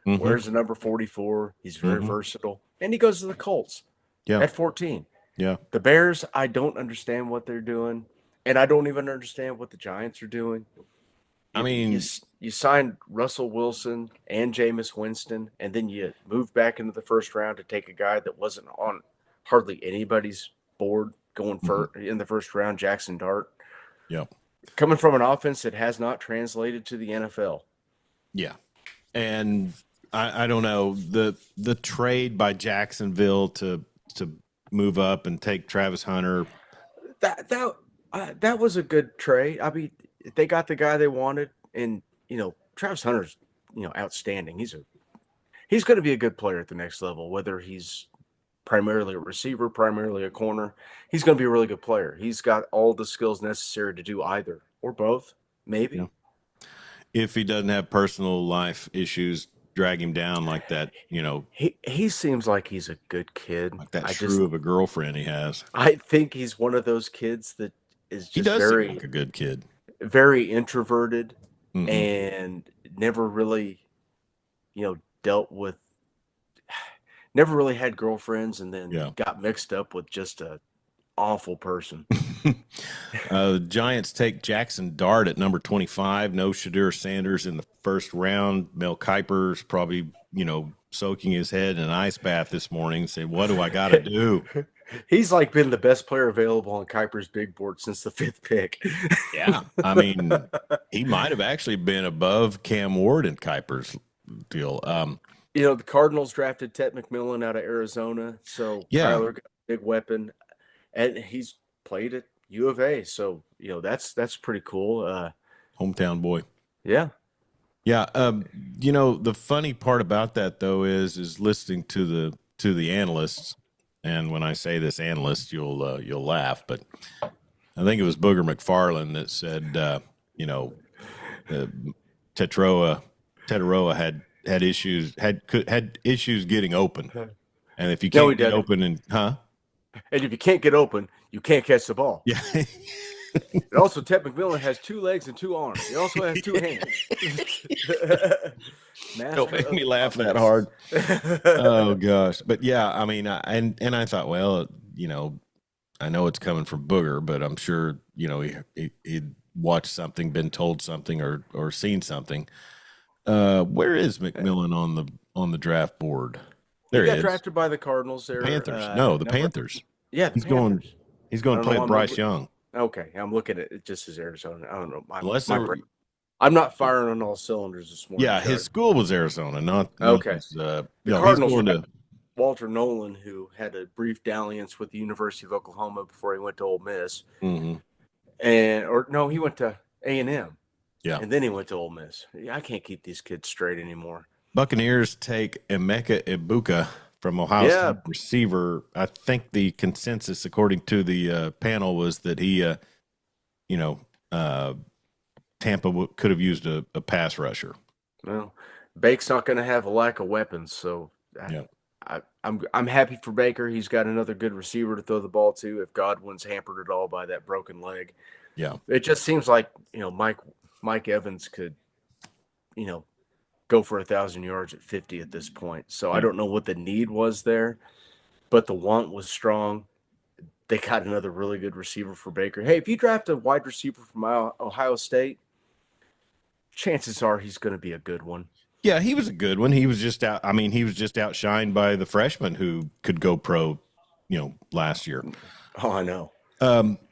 Wears the number 44. He's very versatile. And he goes to the Colts at 14. Yeah. The Bears, I don't understand what they're doing. And I don't even understand what the Giants are doing. I mean, you signed Russell Wilson and Jameis Winston, and then you moved back into the first round to take a guy that wasn't on hardly anybody's board going in the first round, Jackson Dart. Yeah. Coming from an offense that has not translated to the NFL. Yeah. And I don't know, the trade by Jacksonville to move up and take Travis Hunter. That was a good trade. I mean, they got the guy they wanted, and Travis Hunter's outstanding. He's going to be a good player at the next level, whether he's primarily a receiver, primarily a corner. He's going to be a really good player. He's got all the skills necessary to do either or both, maybe. Yeah. If he doesn't have personal life issues drag him down like that, he seems like he's a good kid. Like that shrew of a girlfriend he has. I think he's one of those kids that is just seem like a good kid, very introverted, and never really, dealt with, never really had girlfriends, and then got mixed up with just a awful person. The Giants take Jackson Dart at number 25. No Shadur Sanders in the first round. Mel Kiper's probably, soaking his head in an ice bath this morning, saying, "What do I got to do?" He's been the best player available on Kiper's big board since the 5th pick. Yeah, I mean, he might have actually been above Cam Ward in Kiper's deal. The Cardinals drafted Ted McMillan out of Arizona, so Kyler got a big weapon, and he's played at U of A, so that's pretty cool. Hometown boy. Yeah. Yeah. The funny part about that though is listening to the analysts, and when I say this analyst, you'll laugh, but I think it was Booger McFarland that said, Teteroa had issues getting open, and if you can't get open and if you can't get open, you can't catch the ball. Yeah. And also, Ted McMillan has 2 legs and 2 arms. He also has 2 hands. Don't make me laugh that hard. Oh gosh, but yeah, I mean, and I thought, well, I know it's coming from Booger, but I'm sure he'd watched something, been told something, or seen something. Where is McMillan on the draft board? There he got drafted by the Cardinals. There, Panthers. The Panthers. Yeah, he's going to play with Bryce Young. Okay, I'm looking at it just as Arizona. I don't know. I'm not firing on all cylinders this morning. Yeah, his school was Arizona, not okay. His, the Cardinals. Walter Nolan, who had a brief dalliance with the University of Oklahoma before he went to Ole Miss, he went to A&M. Yeah, and then he went to Ole Miss. I can't keep these kids straight anymore. Buccaneers take Emeka Ibuka from Ohio State receiver. I think the consensus, according to the panel, was that he, Tampa could have used a pass rusher. Well, Bake's not going to have a lack of weapons, so I'm happy for Baker. He's got another good receiver to throw the ball to. If Godwin's hampered at all by that broken leg, it just seems like Mike Evans could, go for 1,000 yards at 50 at this point. So I don't know what the need was there, but the want was strong. They got another really good receiver for Baker. Hey, if you draft a wide receiver from Ohio State, chances are he's going to be a good one. Yeah, he was a good one. He was just out. I mean, he was just outshined by the freshman who could go pro, last year. Oh, I know.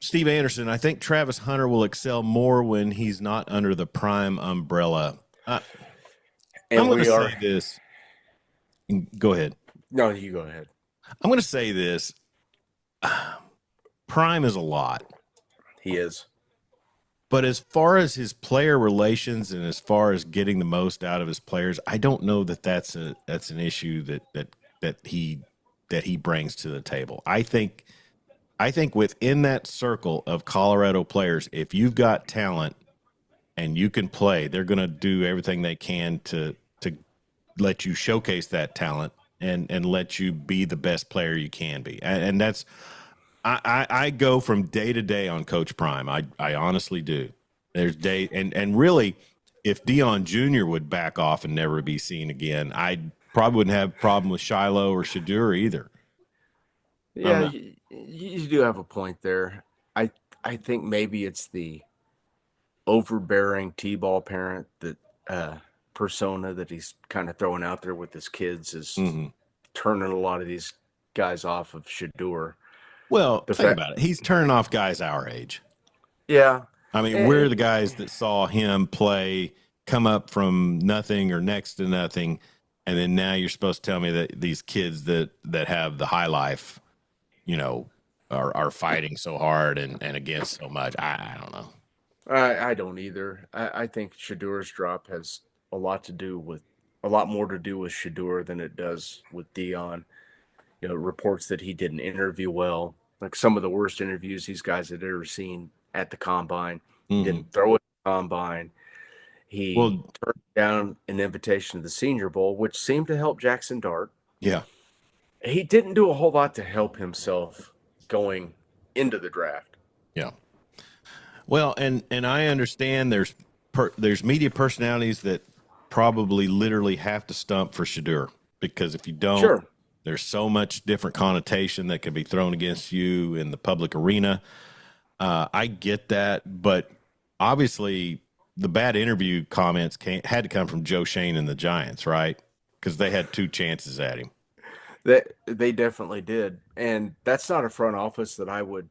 Steve Anderson, I think Travis Hunter will excel more when he's not under the Prime umbrella. I'm And going to we are. say this. Go ahead. No, you go ahead. I'm going to say this. Prime is a lot. He is. But as far as his player relations and as far as getting the most out of his players, I don't know that that's an issue that he brings to the table. I think within that circle of Colorado players, if you've got talent and you can play, they're going to do everything they can to let you showcase that talent and let you be the best player you can be. And that's I go from day to day on Coach Prime. I honestly do. There's day and really, if Dion Jr. would back off and never be seen again, I probably wouldn't have a problem with Shiloh or Shadur either. Yeah, you do have a point there. I think maybe it's the overbearing T-ball parent that persona that he's kind of throwing out there with his kids is turning a lot of these guys off of Shadur. Well, think about it. He's turning off guys our age. Yeah. I mean, we're the guys that saw him play, come up from nothing or next to nothing, and then now you're supposed to tell me that these kids that have the high life, are fighting so hard and against so much. I don't know. I don't either. I think Shadur's drop has a lot more to do with Shadur than it does with Dion. Reports that he didn't interview well, like some of the worst interviews these guys had ever seen at the combine. He didn't throw at the combine. He turned down an invitation to the Senior Bowl, which seemed to help Jackson Dart. Yeah. He didn't do a whole lot to help himself going into the draft. Yeah. Well, and I understand there's media personalities that probably literally have to stump for Shadur, because if you don't, there's so much different connotation that can be thrown against you in the public arena. I get that, but obviously the bad interview comments had to come from Joe Shane and the Giants, right? Because they had 2 chances at him. They definitely did, and that's not a front office that I would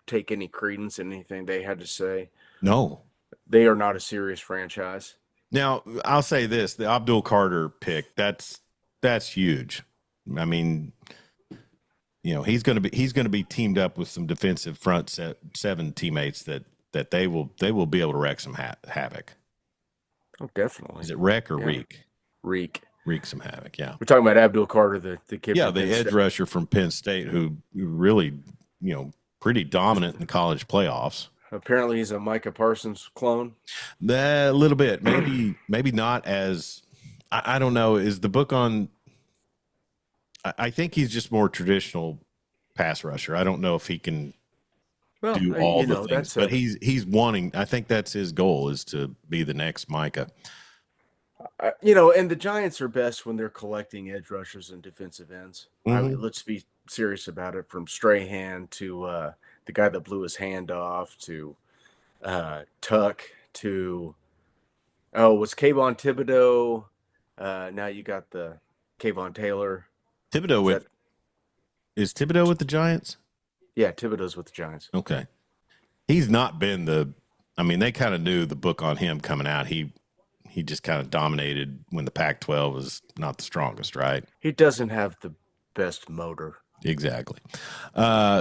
take any credence in anything they had to say. No, they are not a serious franchise. Now, I'll say this: the Abdul Carter pick, that's huge. I mean, he's going to be teamed up with some defensive front 7 teammates that they will be able to wreak some havoc. Oh, definitely. Is it wreck or reek? Reek. Wreak some havoc. Yeah. We're talking about Abdul Carter, the kid. Yeah, the edge rusher from Penn State, who really, pretty dominant in the college playoffs. Apparently, he's a Micah Parsons clone. A little bit, maybe not as. I don't know. Is the book on? I think he's just more traditional pass rusher. I don't know if he can do all the things, but he's wanting. I think that's his goal, is to be the next Micah. And the Giants are best when they're collecting edge rushers and defensive ends. I mean, let's be serious about it. From Strahan to the guy that blew his hand off to Tuck to was Kayvon Thibodeau. Now you got the Kayvon Taylor. Thibodeau is Thibodeau with the Giants? Yeah, Thibodeau's with the Giants. Okay. He's not been they kind of knew the book on him coming out. He just kind of dominated when the Pac-12 was not the strongest, right? He doesn't have the best motor. Exactly.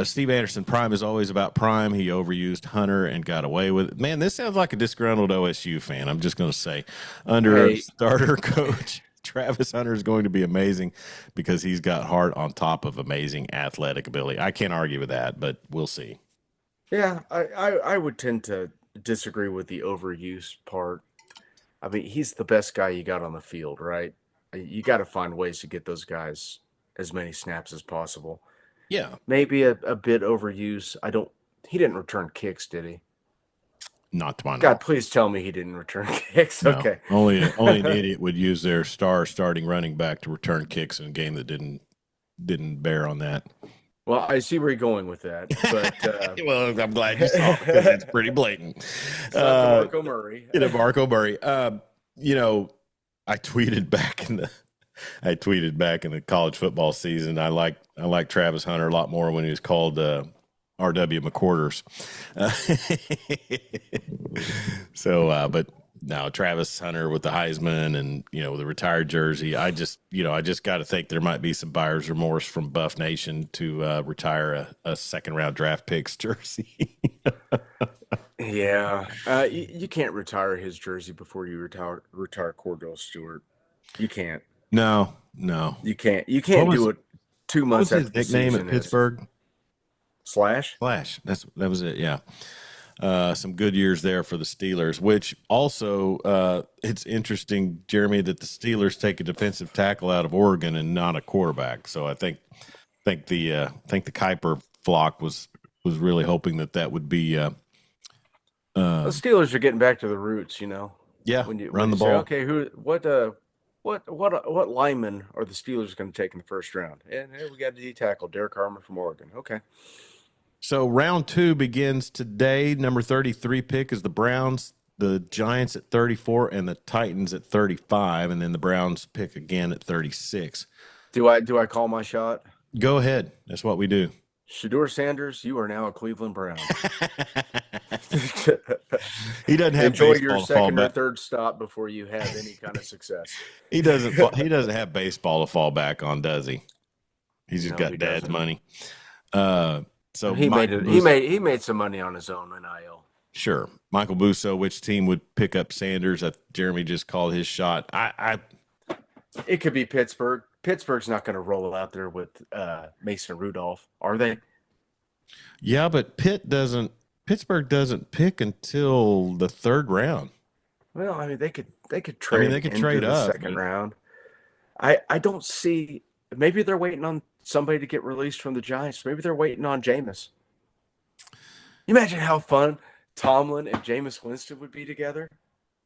Steve Anderson, Prime is always about Prime. He overused Hunter and got away with it. Man, this sounds like a disgruntled OSU fan. I'm just going to say, under starter coach Travis Hunter is going to be amazing because he's got heart on top of amazing athletic ability. I can't argue with that, but we'll see. Yeah, I would tend to disagree with the overuse part. I mean, he's the best guy you got on the field, right? You got to find ways to get those guys as many snaps as possible. Yeah. Maybe a bit overuse. He didn't return kicks, did he? Not to my knowledge. God, please tell me he didn't return kicks. No, okay. Only an idiot would use their starting running back to return kicks in a game that didn't bear on that. Well, I see where you're going with that, but well, I'm glad you saw it because it's pretty blatant. Marco Murray. Marco Murray. I tweeted back in the I tweeted back in the college football season. I like Travis Hunter a lot more when he was called R.W. McQuarters. Uh, but now Travis Hunter with the Heisman and the retired jersey. I just got to think there might be some buyer's remorse from Buff Nation to retire a second round draft picks jersey. Yeah, you can't retire his jersey before you retire Cordell Stewart. You can't. No, no. You can't. You What can't was do it 2 what months was after his the nickname at season is. Pittsburgh? Slash. Flash. That was it. Yeah. Some good years there for the Steelers, which also it's interesting, Jeremy, that the Steelers take a defensive tackle out of Oregon and not a quarterback. So I think the Kuiper flock was really hoping that would be The Steelers are getting back to the roots, yeah, When you run the say, ball. okay, what lineman are the Steelers going to take in the first round? And here we got a D tackle, Derek Harmer from Oregon. Okay. So round 2 begins today. Number 33 pick is the Browns, the Giants at 34, and the Titans at 35, and then the Browns pick again at 36. Do I call my shot? Go ahead. That's what we do. Shedeur Sanders, you are now a Cleveland Brown. He doesn't have Enjoy baseball your to fall second or back. third stop before you have any kind of success. He doesn't have baseball to fall back on, does he? He's just No, got he dad's doesn't. money. So He Michael made it. Busso- He made some money on his own NIL. Sure. Michael Busso, which team would pick up Sanders? Jeremy just called his shot. It could be Pittsburgh. Pittsburgh's not going to roll out there with Mason Rudolph, are they? Yeah, but Pittsburgh doesn't pick until the 3rd round. Well, I mean, they could trade. They could into trade the up, second but- round. I don't see. Maybe they're waiting on somebody to get released from the Giants. Maybe they're waiting on Jameis. You imagine how fun Tomlin and Jameis Winston would be together.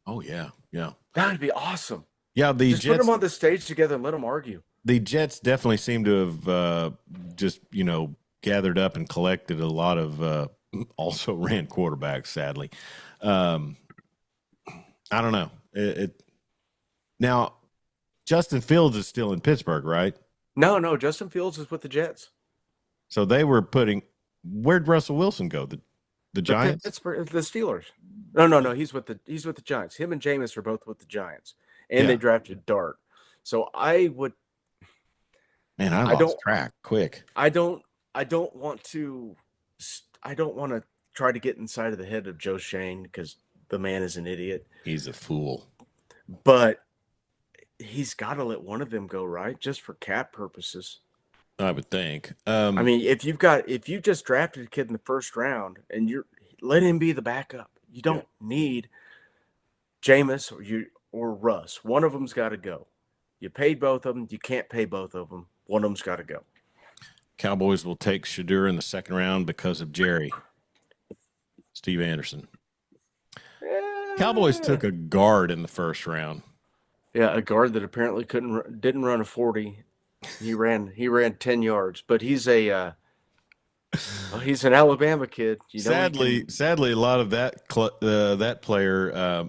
Oh yeah, yeah, That would be awesome. yeah. The Just put Jets, them on the stage together and let them argue. the Jets definitely seem to have just gathered up and collected a lot of also ran quarterbacks. Sadly, I don't know. Now Justin Fields is still in Pittsburgh, right? No. Justin Fields is with the Jets. So they were putting. Where'd Russell Wilson go? The Giants? The Steelers. No. He's with the Giants. Him and Jameis are both with the Giants, and they drafted Dart. So I would. Man, I lost track quick. I don't want to try to get inside of the head of Joe Shane because the man is an idiot. He's a fool. But he's got to let one of them go, right? Just for cap purposes. I would think. I mean, if you just drafted a kid in the first round and let him be the backup. You don't need Jameis or Russ. One of them's got to go. You paid both of them. You can't pay both of them. One of them's got to go. Cowboys will take Shedeur in the 2nd round because of Jerry. Steve Anderson. Cowboys took a guard in the 1st round. Yeah, a guard that apparently didn't run a 40. He ran 10 yards, but he's an Alabama kid. Sadly, a lot of that player,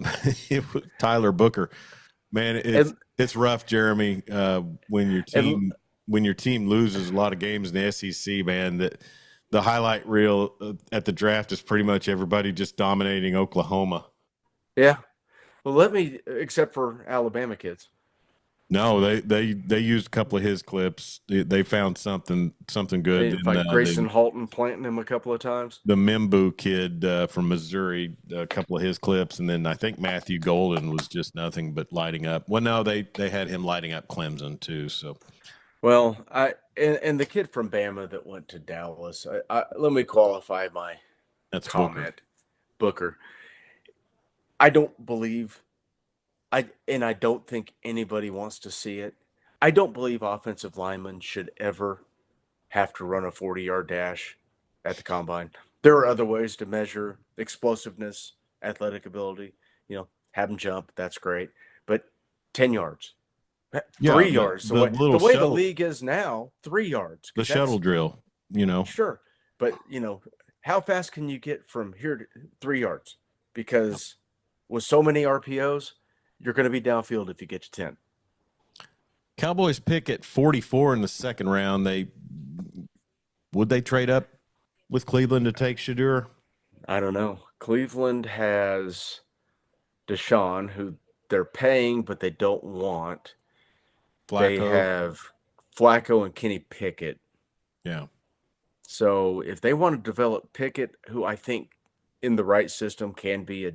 Tyler Booker, man, it's rough, Jeremy. When your team loses a lot of games in the SEC, man, that the highlight reel at the draft is pretty much everybody just dominating Oklahoma. Yeah. Well, except for Alabama kids. No, they used a couple of his clips. They found something good. Like Grayson Halton planting him a couple of times. The Mimbu kid from Missouri, a couple of his clips, and then I think Matthew Golden was just nothing but lighting up. Well, no, they had him lighting up Clemson too. So, well, and the kid from Bama that went to Dallas. Let me qualify my comment. Booker. I don't believe. I don't think anybody wants to see it. I don't believe offensive linemen should ever have to run a 40-yard dash at the combine. There are other ways to measure explosiveness, athletic ability. Have them jump. That's great. But 10 yards, 3 yards. The way the league is now, 3 yards. The shuttle drill, Sure. But, how fast can you get from here to 3 yards? Because with so many RPOs, you're going to be downfield if you get to 10. Cowboys pick at 44 in the second round. Would they trade up with Cleveland to take Shadur? I don't know. Cleveland has Deshaun, who they're paying, but they don't want. They Flacco. have Flacco and Kenny Pickett. Yeah. So if they want to develop Pickett, who I think in the right system can be a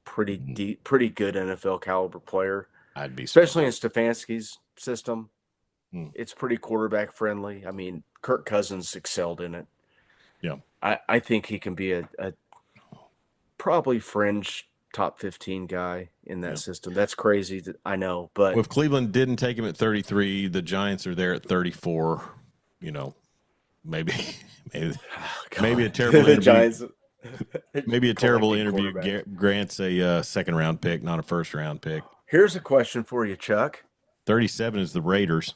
pretty good NFL caliber player, I'd be especially in Stefanski's system. Hmm. It's pretty quarterback friendly. I mean, Kirk Cousins excelled in it. Yeah. I think he can be a probably fringe top 15 guy in that system. That's crazy. I know, but if Cleveland didn't take him at 33, the Giants are there at 34. You know, maybe a terrible interview. Giants, maybe a terrible interview grants a second round pick, not a first round pick. Here's a question for you, Chuck. 37 is the Raiders.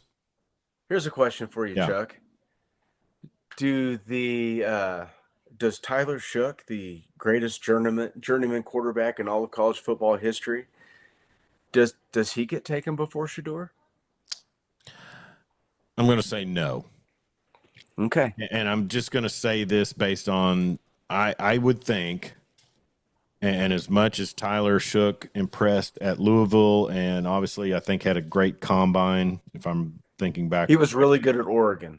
Here's a question for you, Chuck. Does Tyler Shook, the greatest journeyman quarterback in all of college football history, does he get taken before Shedeur? I'm going to say no. Okay. And I'm just going to say this based on I would think, and as much as Tyler Shook impressed at Louisville, and obviously I think had a great combine, if I'm thinking back. He was really good at Oregon.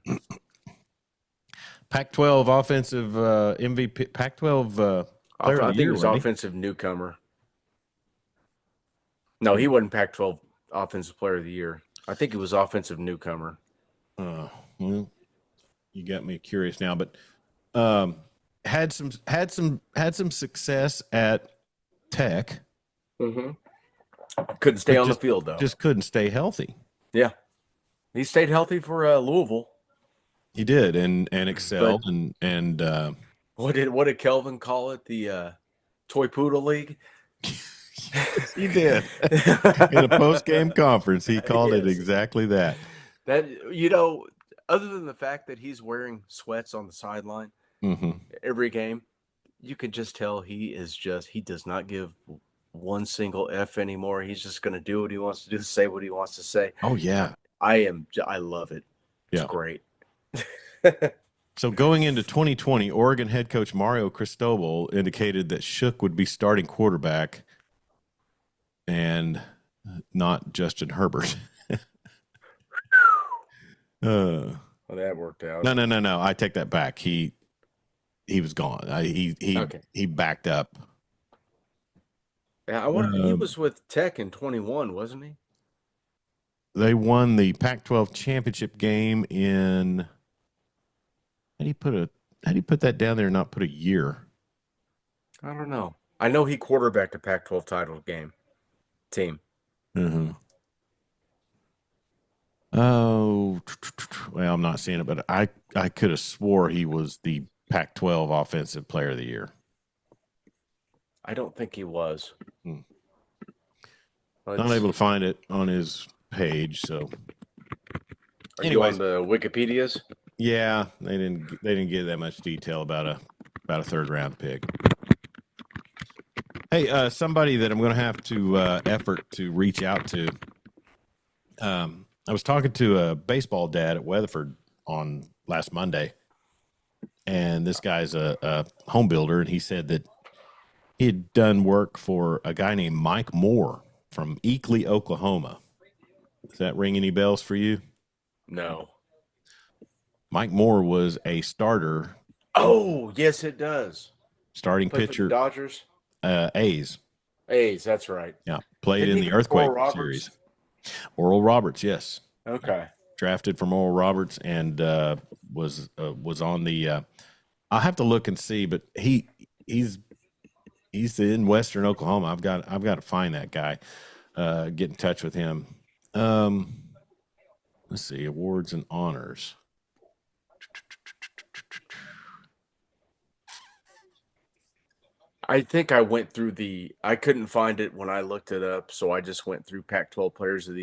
Pac-12 offensive MVP, Pac-12 player of the I think year, he was offensive newcomer. No, he wasn't Pac-12 offensive player of the year. I think he was offensive newcomer. Well, you got me curious now, but had some success at Tech. Mm-hmm. Couldn't stay on the field though. Just couldn't stay healthy. Yeah, he stayed healthy for Louisville. He did, and excelled, and what did Kelvin call it? The Toy Poodle League. He did. In a post-game conference, he called it exactly that. That other than the fact that he's wearing sweats on the sideline every game, you could just tell he does not give one single F anymore. He's just going to do what he wants to do, say what he wants to say. Oh yeah, I love it. It's great. So going into 2020, Oregon head coach Mario Cristobal indicated that Shook would be starting quarterback and not Justin Herbert. Well, that worked out. No. I take that back. He was gone. He backed up. Yeah, he was with Tech in 21, wasn't he? They won the Pac-12 championship game in. How do you put that down there and not put a year? I don't know. I know he quarterbacked a Pac-12 title team. Mm-hmm. Oh, well, I'm not seeing it, but I could have swore he was the Pac-12 offensive player of the year. I don't think he was. Not able to find it on his page. So, anyways, on the Wikipedias. Yeah, they didn't give that much detail about a third round pick. Hey, somebody that I'm going to have to effort to reach out to. I was talking to a baseball dad at Weatherford on last Monday, and this guy's a home builder, and he said that he had done work for a guy named Mike Moore from Eakley, Oklahoma. Does that ring any bells for you? No. Mike Moore was a starter. Oh, yes, it does. Starting pitcher. For the Dodgers? A's. A's, that's right. Yeah, played in the Earthquake series. Oral Roberts, yes. Okay. Drafted from Oral Roberts and was on the. I'll have to look and see, but he's in Western Oklahoma. I've got to find that guy. Get in touch with him. Let's see, awards and honors. I think I went through I couldn't find it when I looked it up, so I just went through Pac-12 players of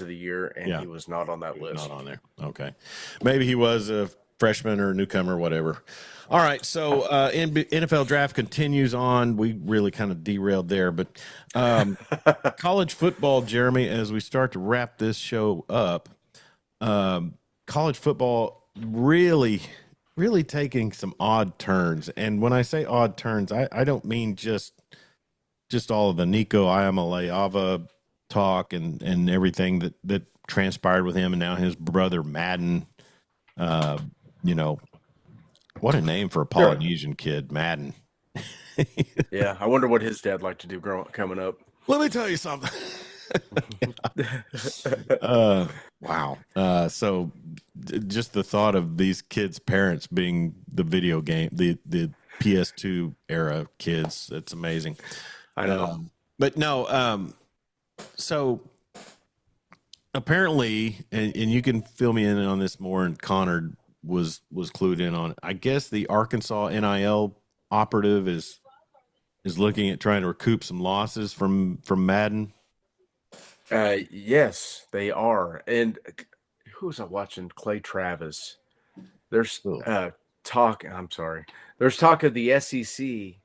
the year, and he was not on that list. Not on there. Okay. Maybe he was a freshman or newcomer, whatever. All right, so NFL draft continues on. We really kind of derailed there, but college football, Jeremy, as we start to wrap this show up, college football really taking some odd turns. And when I say odd turns, I don't mean just all of the Nico Iamaleava talk and everything that transpired with him, and now his brother Madden. What a name for a Polynesian kid, Madden. Yeah, I wonder what his dad liked to do coming up. Let me tell you something. Wow. So just the thought of these kids' parents being the video game, the PS2 era kids, it's amazing. I know. But no, so apparently, and you can fill me in on this more, and Connor was clued in on it. I guess the Arkansas NIL operative is looking at trying to recoup some losses from Madden. Yes, they are. And who was I watching? Clay Travis. There's talk. I'm sorry. There's talk of the SEC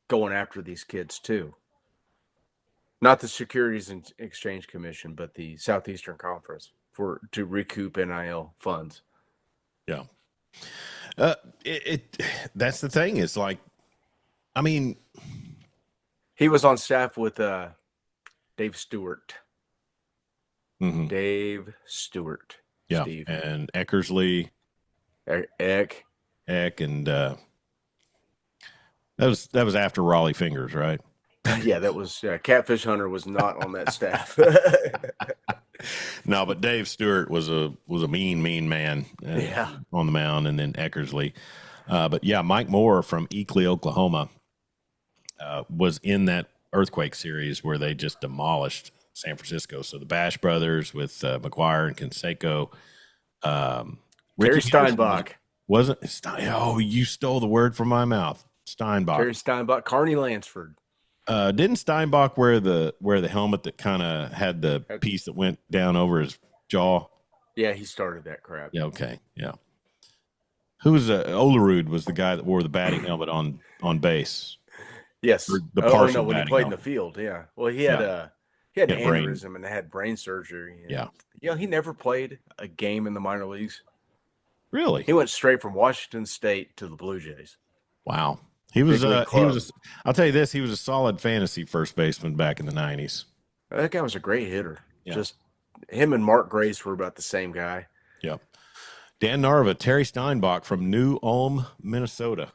going after these kids too. Not the Securities and Exchange Commission, but the Southeastern Conference to recoup NIL funds. Yeah. That's the thing. Is like, I mean, he was on staff with Dave Stewart. Mm-hmm. Dave Stewart. Yeah. Steve. And Eckersley. Eck. And that was after Raleigh Fingers, right? Yeah, that was Catfish Hunter was not on that staff. No, but Dave Stewart was a mean man on the mound, and then Eckersley. But yeah, Mike Moore from Eakley, Oklahoma, was in that earthquake series where they just demolished San Francisco. So the Bash brothers with McGuire and Canseco. Terry Steinbach. Wasn't oh, you stole the word from my mouth. Steinbach. Terry Steinbach, Carney Lansford. Didn't Steinbach wear the helmet that kind of had the piece that went down over his jaw? Yeah, he started that crap. Yeah, okay, yeah. Who was Olerud was the guy that wore the batting helmet on base. Yes, when he played in the field. Yeah, well, he had an aneurysm and had brain surgery. And, he never played a game in the minor leagues. Really? He went straight from Washington State to the Blue Jays. Wow. I'll tell you this, he was a solid fantasy first baseman back in the 90s. That guy was a great hitter. Yeah. Just him and Mark Grace were about the same guy. Yep. Dan Narva, Terry Steinbach from New Ulm, Minnesota.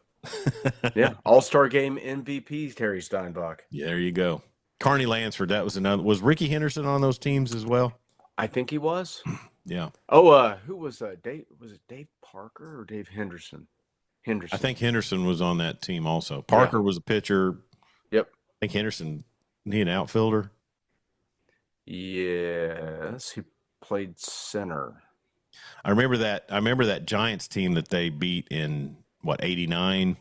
Yeah. All-Star game MVP, Terry Steinbach. Yeah, there you go. Carney Lansford, that was another. Was Ricky Henderson on those teams as well? I think he was. Yeah. Oh, who was Dave? Was it Dave Parker or Dave Henderson? I think Henderson was on that team also. Parker was a pitcher. Yep. I think Henderson, he an outfielder? Yes, he played center. I remember that Giants team that they beat in, 89?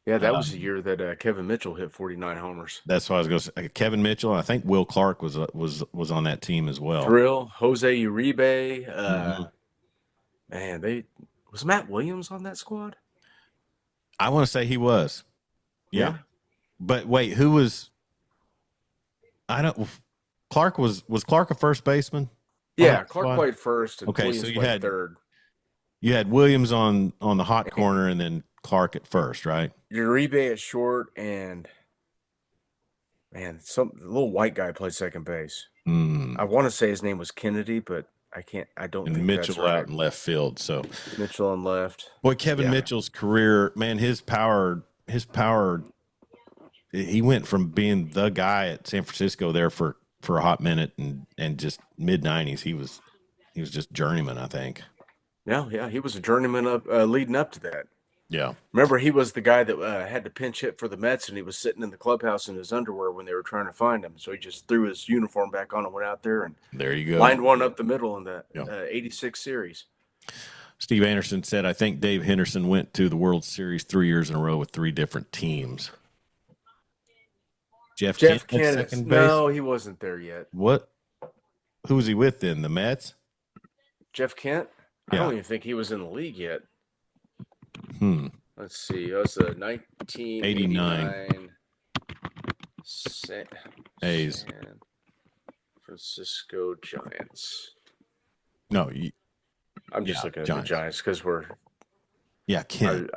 Yeah, that was the year that Kevin Mitchell hit 49 homers. That's what I was going to say. Kevin Mitchell, I think Will Clark was on that team as well. Thrill, Jose Uribe. Man, was Matt Williams on that squad? I want to say he was. Yeah. But wait, who was Clark was Clark a first baseman? Yeah, Clark played first and Williams so played third. You had Williams on the hot corner and then Clark at first, right? Uribe at short and some little white guy played second base. I want to say his name was Kennedy, but I don't think Mitchell that's right. out in left field. So Mitchell on left. Boy, Kevin Mitchell's career, man, his power, he went from being the guy at San Francisco there for a hot minute and just mid-90s, he was just journeyman, I think. Yeah, he was a journeyman leading up to that. Yeah. Remember, he was the guy that had to pinch hit for the Mets, and he was sitting in the clubhouse in his underwear when they were trying to find him. So he just threw his uniform back on and went out there and there you go. Lined one up the middle in the 86 series. Steve Anderson said, I think Dave Henderson went to the World Series 3 years in a row with 3 different teams. Jeff Kent, second base? No, he wasn't there yet. What? Who was he with then? The Mets? Jeff Kent? I don't even think he was in the league yet. Let's see. It was the 89 1989 San A's. Francisco Giants. No, I'm just looking at Giants. the Giants because we're. Ken.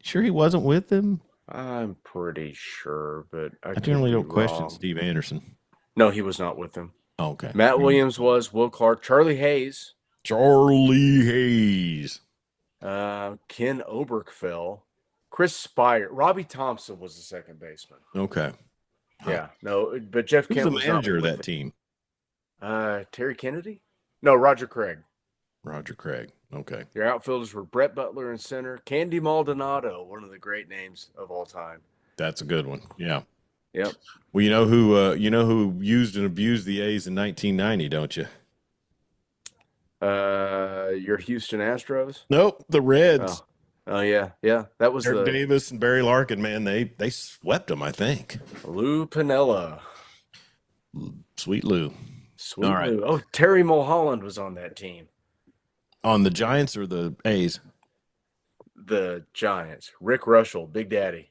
Sure he wasn't with them? I'm pretty sure, but I generally don't wrong. question Steve Anderson. No, he was not with them. Oh, okay. Matt Williams was, Will Clark, Charlie Hayes. Ken Oberkfell, Chris Spire, Robbie Thompson was the second baseman. Okay. Yeah, no, but Jeff Who's Kent the was manager of that team? Terry Kennedy? No, Roger Craig. Roger Craig. Okay. Your outfielders were Brett Butler in center, Candy Maldonado, one of the great names of all time. That's a good one. Yeah. Yep. Well, you know who used and abused the A's in 1990, don't you? Your Houston Astros? Nope, the Reds. Oh yeah. That was Eric Davis and Barry Larkin, man. They swept them, I think. Lou Piniella. Sweet Lou. Sweet All right. Lou. Oh, Terry Mulholland was on that team. On the Giants or the A's? The Giants. Rick Russell, Big Daddy.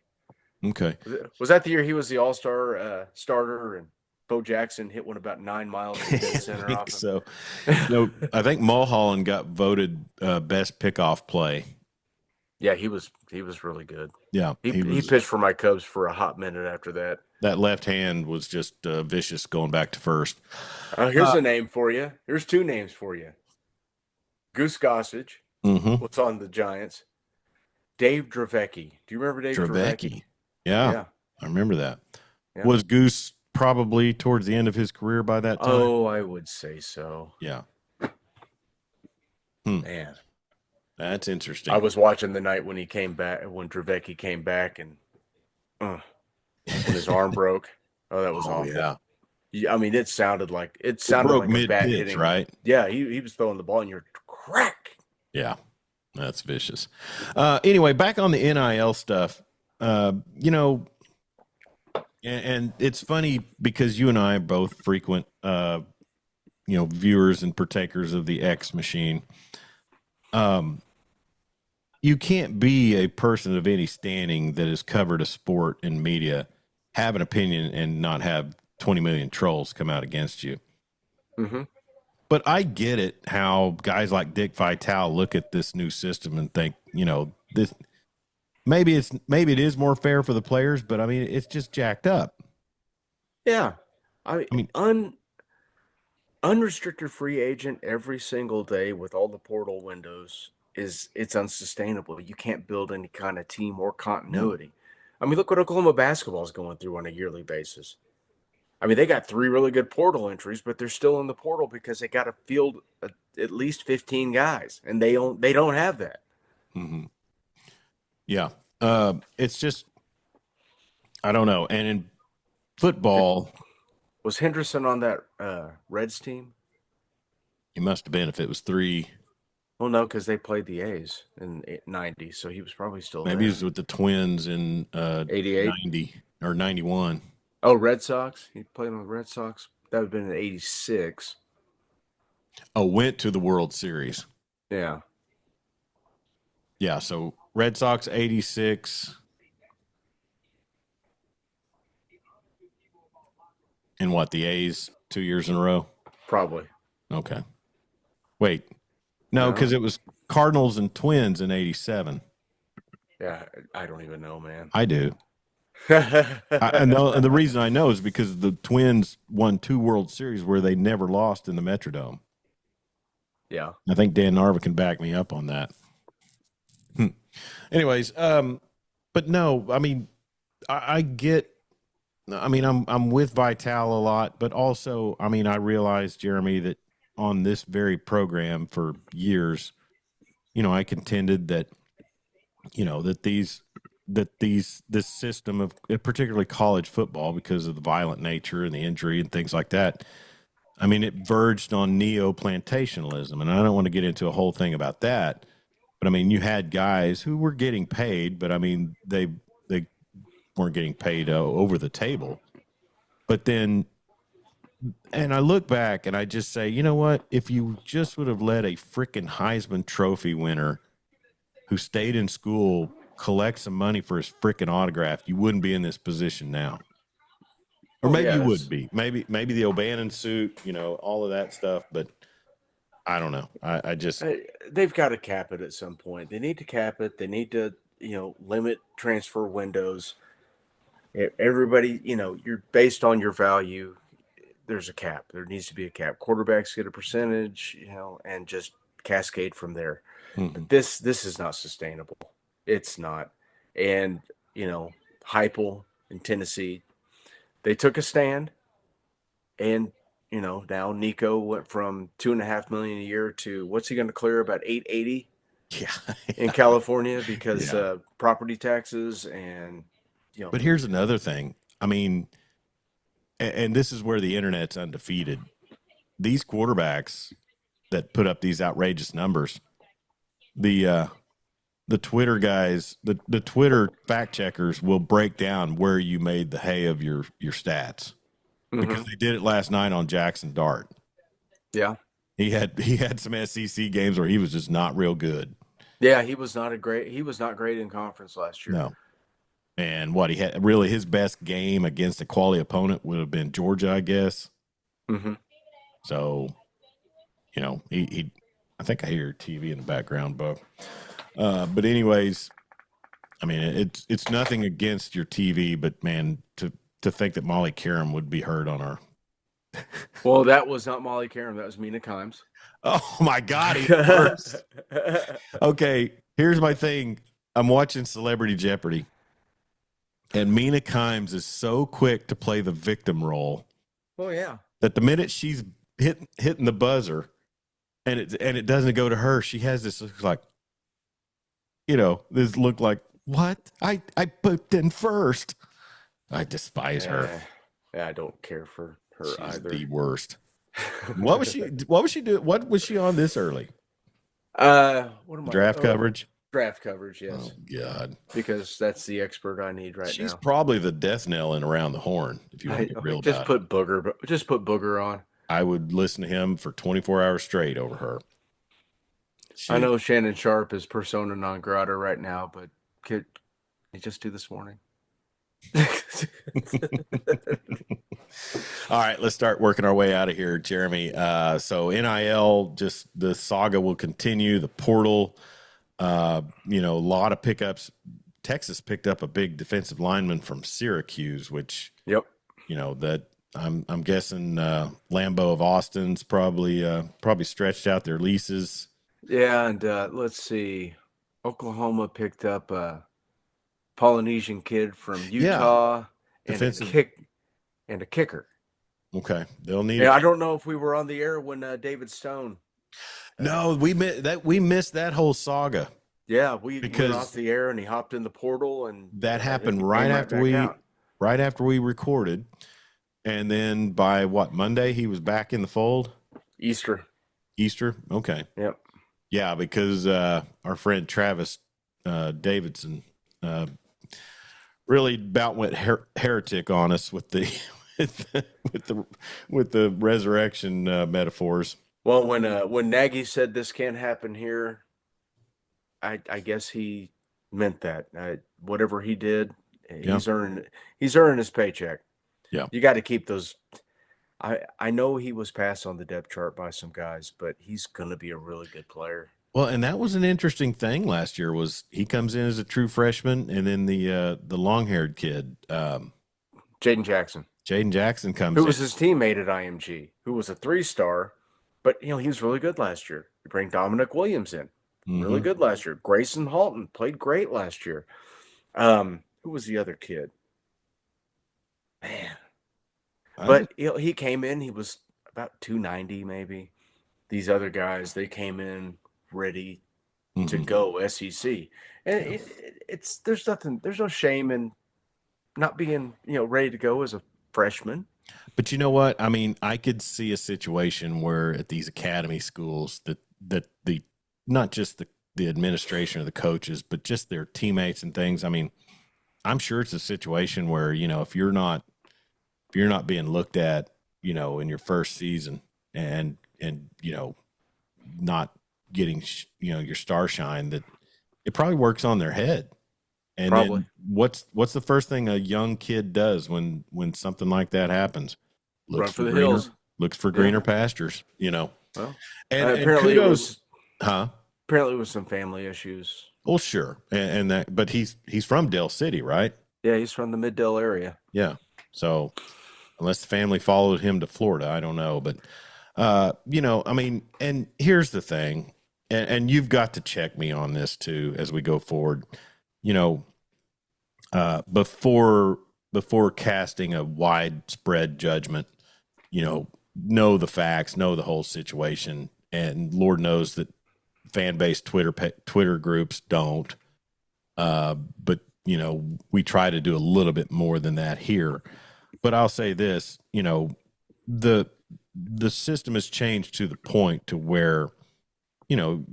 Okay. Was that the year he was the all-star starter and Bo Jackson hit one about 9 miles to dead center? I think so. No, I think Mulholland got voted best pickoff play. Yeah, he was really good. Yeah, he pitched for my Cubs for a hot minute after that. That left hand was just vicious going back to first. Here's a name for you. Here's two names for you. Goose Gossage. What's on the Giants? Dave Dravecky. Do you remember Dave Dravecky? Yeah, I remember that. Yeah. Was Goose probably towards the end of his career by that time? Oh, I would say so. Yeah. Man. That's interesting. I was watching the night when he came back, when Dravecky came back, and when his arm broke. Oh, that was awful. Yeah. I mean, it sounded like it broke like mid-pitch, hitting. Right? Yeah, he was throwing the ball, and you're crack. Yeah, that's vicious. Anyway, back on the NIL stuff. And it's funny because you and I are both frequent, viewers and partakers of the X machine. You can't be a person of any standing that has covered a sport in media, have an opinion, and not have 20 million trolls come out against you. Mm-hmm. But I get it how guys like Dick Vitale look at this new system and think, this maybe it is more fair for the players, but I mean, it's just jacked up. Yeah. I mean unrestricted free agent every single day with all the portal windows it's unsustainable. You can't build any kind of team or continuity. I mean, look what Oklahoma basketball is going through on a yearly basis. I mean, they got 3 really good portal entries, but they're still in the portal because they got to field at least 15 guys, and they don't have that. Mm-hmm. Yeah, it's just I don't know. And in football, was Henderson on that Reds team? He must have been if it was 3. Well, no, because they played the A's in '90, so he was probably still maybe there. He was with the Twins in '88, 90 or '91. Oh, Red Sox. He played on the Red Sox. That would have been in '86. Oh, went to the World Series. Yeah. Yeah. So Red Sox '86. And what, the A's 2 years in a row? Probably. Okay. Wait. No, because it was Cardinals and Twins in '87. Yeah, I don't even know, man. I do. I know, and the reason I know is because the Twins won 2 World Series where they never lost in the Metrodome. Yeah. I think Dan Narva can back me up on that. Anyways, but no, I mean, I get. I mean, I'm with Vitale a lot, but also, I mean, I realize, Jeremy, that on this very program for years, I contended that, this system of particularly college football, because of the violent nature and the injury and things like that, I mean, it verged on neo-plantationalism. And I don't want to get into a whole thing about that, but I mean, you had guys who were getting paid, but I mean, they weren't getting paid over the table. But then, and I look back and I just say, you know what? If you just would have let a freaking Heisman Trophy winner who stayed in school, collect some money for his freaking autograph, you wouldn't be in this position now. Or maybe you would be. Maybe the O'Bannon suit, all of that stuff. But I don't know. I just they've got to cap it at some point. They need to cap it. They need to limit transfer windows. Everybody, you're based on your value. There's a cap. There needs to be a cap. Quarterbacks get a percentage, and just cascade from there. But this is not sustainable. It's not. And Heupel in Tennessee, they took a stand, and now Nico went from $2.5 million a year to what's he going to clear, about $880 in California because property taxes and But here's another thing. I mean, and this is where the internet's undefeated. These quarterbacks that put up these outrageous numbers, the Twitter guys, the Twitter fact checkers will break down where you made the hay of your stats, because they did it last night on Jackson Dart. Yeah, he had some SEC games where he was just not real good. Yeah, he was not great in conference last year. No. And what he had, really his best game against a quality opponent would have been Georgia, I guess. So, he I think I hear TV in the background, Buck. But anyways, I mean, it's nothing against your TV, but man, to think that Molly Karam would be heard on our. Well, that was not Molly Karam. That was Mina Kimes. Oh my God, he works. Okay, here's my thing. I'm watching Celebrity Jeopardy, and Mina Kimes is so quick to play the victim role. Oh yeah. That the minute she's hitting the buzzer, and it doesn't go to her, she has this look like, this look like, what? I put in first. I despise her. Yeah, I don't care for her She's either. The worst. What was she doing? What was she on this early? Draft coverage? Draft coverage, yes. Oh God. Because that's the expert I need now. She's probably the death knell in Around the Horn, if you want to be real just about put it. Just put Booger on. I would listen to him for 24 hours straight over her. I know Shannon Sharp is persona non grata right now, but could you just do this morning? All right, let's start working our way out of here, Jeremy. So NIL, just the saga will continue. The portal, a lot of pickups. Texas picked up a big defensive lineman from Syracuse, which, that I'm guessing Lambeau of Austin's probably stretched out their leases. Yeah, and let's see, Oklahoma picked up a Polynesian kid from Utah and a kicker. Okay, they'll need. Yeah, I don't know if we were on the air when David Stone. No, we missed that whole saga. Yeah, we were off the air, and he hopped in the portal, and that happened right after we recorded, and then by Monday he was back in the fold. Easter. Okay. Yep. Yeah, because our friend Travis Davidson really about went heretic on us with the with the resurrection metaphors. Well, when Nagy said this can't happen here, I guess he meant that. Whatever he did, he's earning his paycheck. Yeah, you got to keep those. I know he was passed on the depth chart by some guys, but he's going to be a really good player. Well, and that was an interesting thing last year. Was he comes in as a true freshman, and then the long-haired kid, Jaden Jackson. Comes who was his teammate at IMG, who was a 3-star, but he was really good last year. You bring Dominic Williams in, really good last year. Grayson Halton played great last year. Who was the other kid? Man. But he came in, he was about 290 maybe. These other guys, they came in ready to go SEC. And there's no shame in not being, ready to go as a freshman. But you know what? I mean, I could see a situation where at these academy schools that the not just the administration or the coaches, but just their teammates and things. I mean, I'm sure it's a situation where, if you're not being looked at, in your first season and not getting, your star shine, that it probably works on their head. And Probably. then what's the first thing a young kid does when something like that happens? Run Looks for for the greener hills. looks for Yeah. greener pastures, you know. Well, And apparently it kudos, was huh? apparently it was some family issues. Well, sure. And that, but he's from Dale City, right? Yeah, he's from the Mid-Dale area. Yeah. So unless the family followed him to Florida, I don't know. But you know, I mean, and here's the thing, and you've got to check me on this too as we go forward. You know, before casting a widespread judgment, you know the facts, know the whole situation, and Lord knows that fan base Twitter groups don't. But you know, we try to do a little bit more than that here. But I'll say this, you know, the system has changed to the point to where, you know,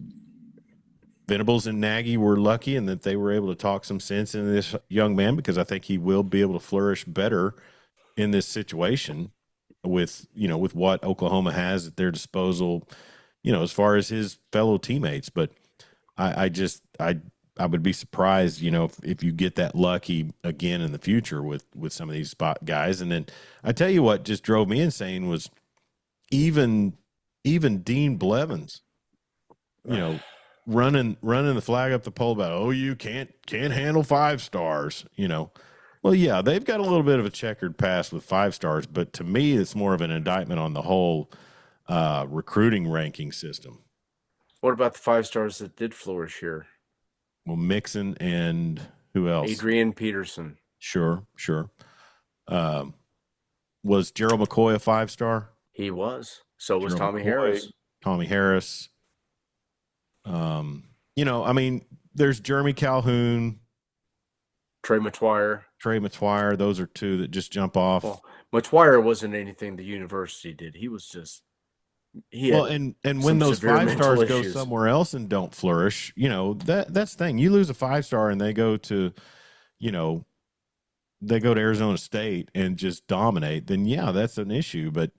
Venables and Nagy were lucky in that they were able to talk some sense into this young man, because I think he will be able to flourish better in this situation with, you know, with what Oklahoma has at their disposal, you know, as far as his fellow teammates. But I would be surprised, you know, if you get that lucky again in the future with some of these spot guys. And then I tell you what just drove me insane was even Dean Blevins, you know, running the flag up the pole about, oh, you can't handle 5 stars, you know. Well, yeah, they've got a little bit of a checkered past with 5 stars, but to me, it's more of an indictment on the whole recruiting ranking system. What about the 5 stars that did flourish here? Well, Mixon and who else? Adrian Peterson. Sure. Was Gerald McCoy a 5-star? He was. So was Gerald Tommy McCoy, Harris. Tommy Harris. You know, I mean, there's Jeremy Calhoun, Trey Matuire. Those are 2 that just jump off. Well, Matuire wasn't anything the university did. He was just and when those 5 stars go somewhere else and don't flourish, you know, that's the thing. You lose a 5-star and they go to, you know, they go to Arizona State and just dominate, then yeah, that's an issue. But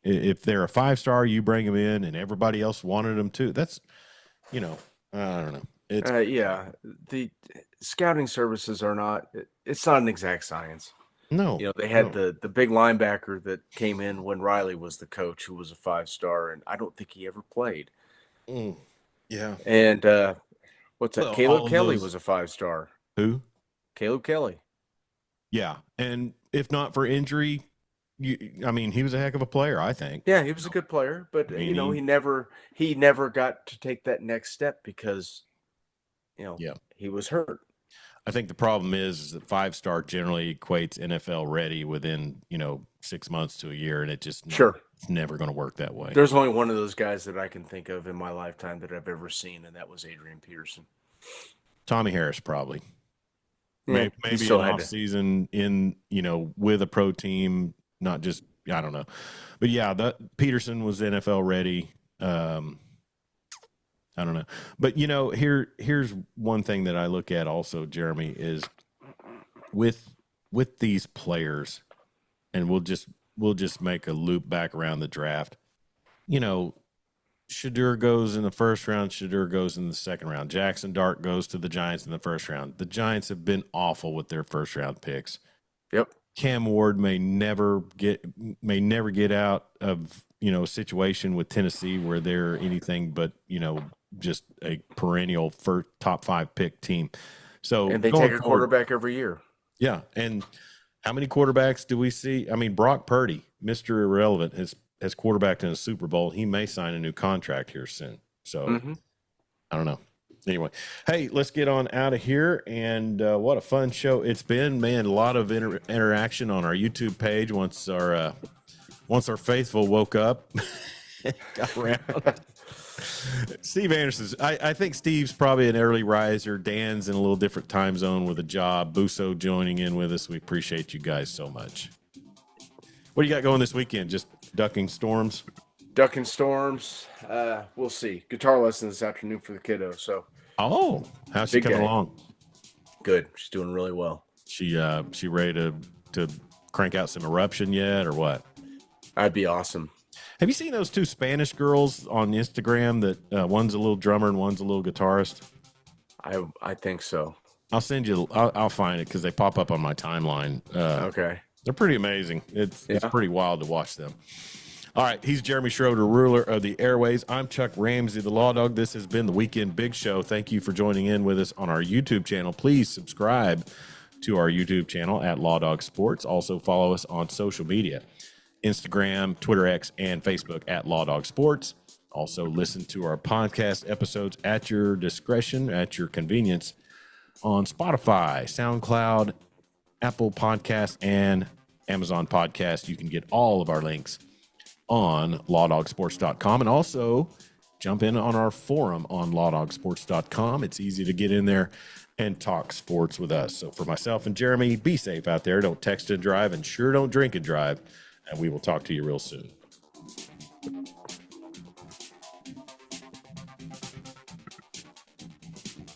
if they're a 5-star, you bring them in and everybody else wanted them too. That's, you know, I don't know. It's yeah, the scouting services are not. It's not an exact science. no. You know, they had the big linebacker that came in when Riley was the coach, who was a 5-star, and I don't think he ever played. Yeah. And what's that? Caleb Kelly was a 5-star. Who? Caleb Kelly. Yeah, and if not for injury, I mean, he was a heck of a player, I think. Yeah, he was a good player, but I mean, you know, he never got to take that next step because, you know, he was hurt. I think the problem is that 5-star generally equates NFL ready within, you know, 6 months to a year, and it's never going to work that way. There's only one of those guys that I can think of in my lifetime that I've ever seen, and that was Adrian Peterson. Tommy Harris, probably. Yeah, maybe an off season in, you know, with a pro team, not just, I don't know. But yeah, Peterson was NFL ready. I don't know. But, you know, here's one thing that I look at also, Jeremy, is with these players, and we'll just make a loop back around the draft. You know, Shadur goes in the first round, Shadur goes in the second round. Jackson Dart goes to the Giants in the first round. The Giants have been awful with their first round picks. Yep. Cam Ward may never get out of, you know, a situation with Tennessee where they're anything but, you know, just a perennial top 5 pick team. So, and they take a quarterback every year. Yeah. And how many quarterbacks do we see? I mean, Brock Purdy, Mr. Irrelevant, has quarterbacked in a Super Bowl. He may sign a new contract here soon. So I don't know. Anyway, hey, let's get on out of here. And what a fun show it's been, man. A lot of interaction on our YouTube page once our faithful woke up, got around. Steve Anderson. I think Steve's probably an early riser. Dan's in a little different time zone with a job. Busso joining in with us. We appreciate you guys so much. What do you got going this weekend? Just ducking storms? Ducking storms. We'll see. Guitar lesson this afternoon for the kiddo. So. Oh, how's she coming along? Good. She's doing really well. She ready to crank out some Eruption yet, or what? That'd be awesome. Have you seen those 2 Spanish girls on Instagram that one's a little drummer and one's a little guitarist? I think so. I'll send you. I'll find it because they pop up on my timeline. Okay. They're pretty amazing. It's Yeah. pretty wild to watch them. All right, he's Jeremy Schroeder, ruler of the airways. I'm Chuck Ramsey, the Law Dog. This has been the Weekend Big Show. Thank you for joining in with us on our YouTube channel. Please subscribe to our YouTube channel at Law Dog Sports. Also follow us on social media, Instagram, Twitter X, and Facebook at Law Dog Sports. Also listen to our podcast episodes at your discretion, at your convenience on Spotify, SoundCloud, Apple Podcasts, and Amazon Podcasts. You can get all of our links on lawdogsports.com, and also jump in on our forum on lawdogsports.com. It's easy to get in there and talk sports with us. So for myself and Jeremy, be safe out there. Don't text and drive, and sure don't drink and drive. And we will talk to you real soon.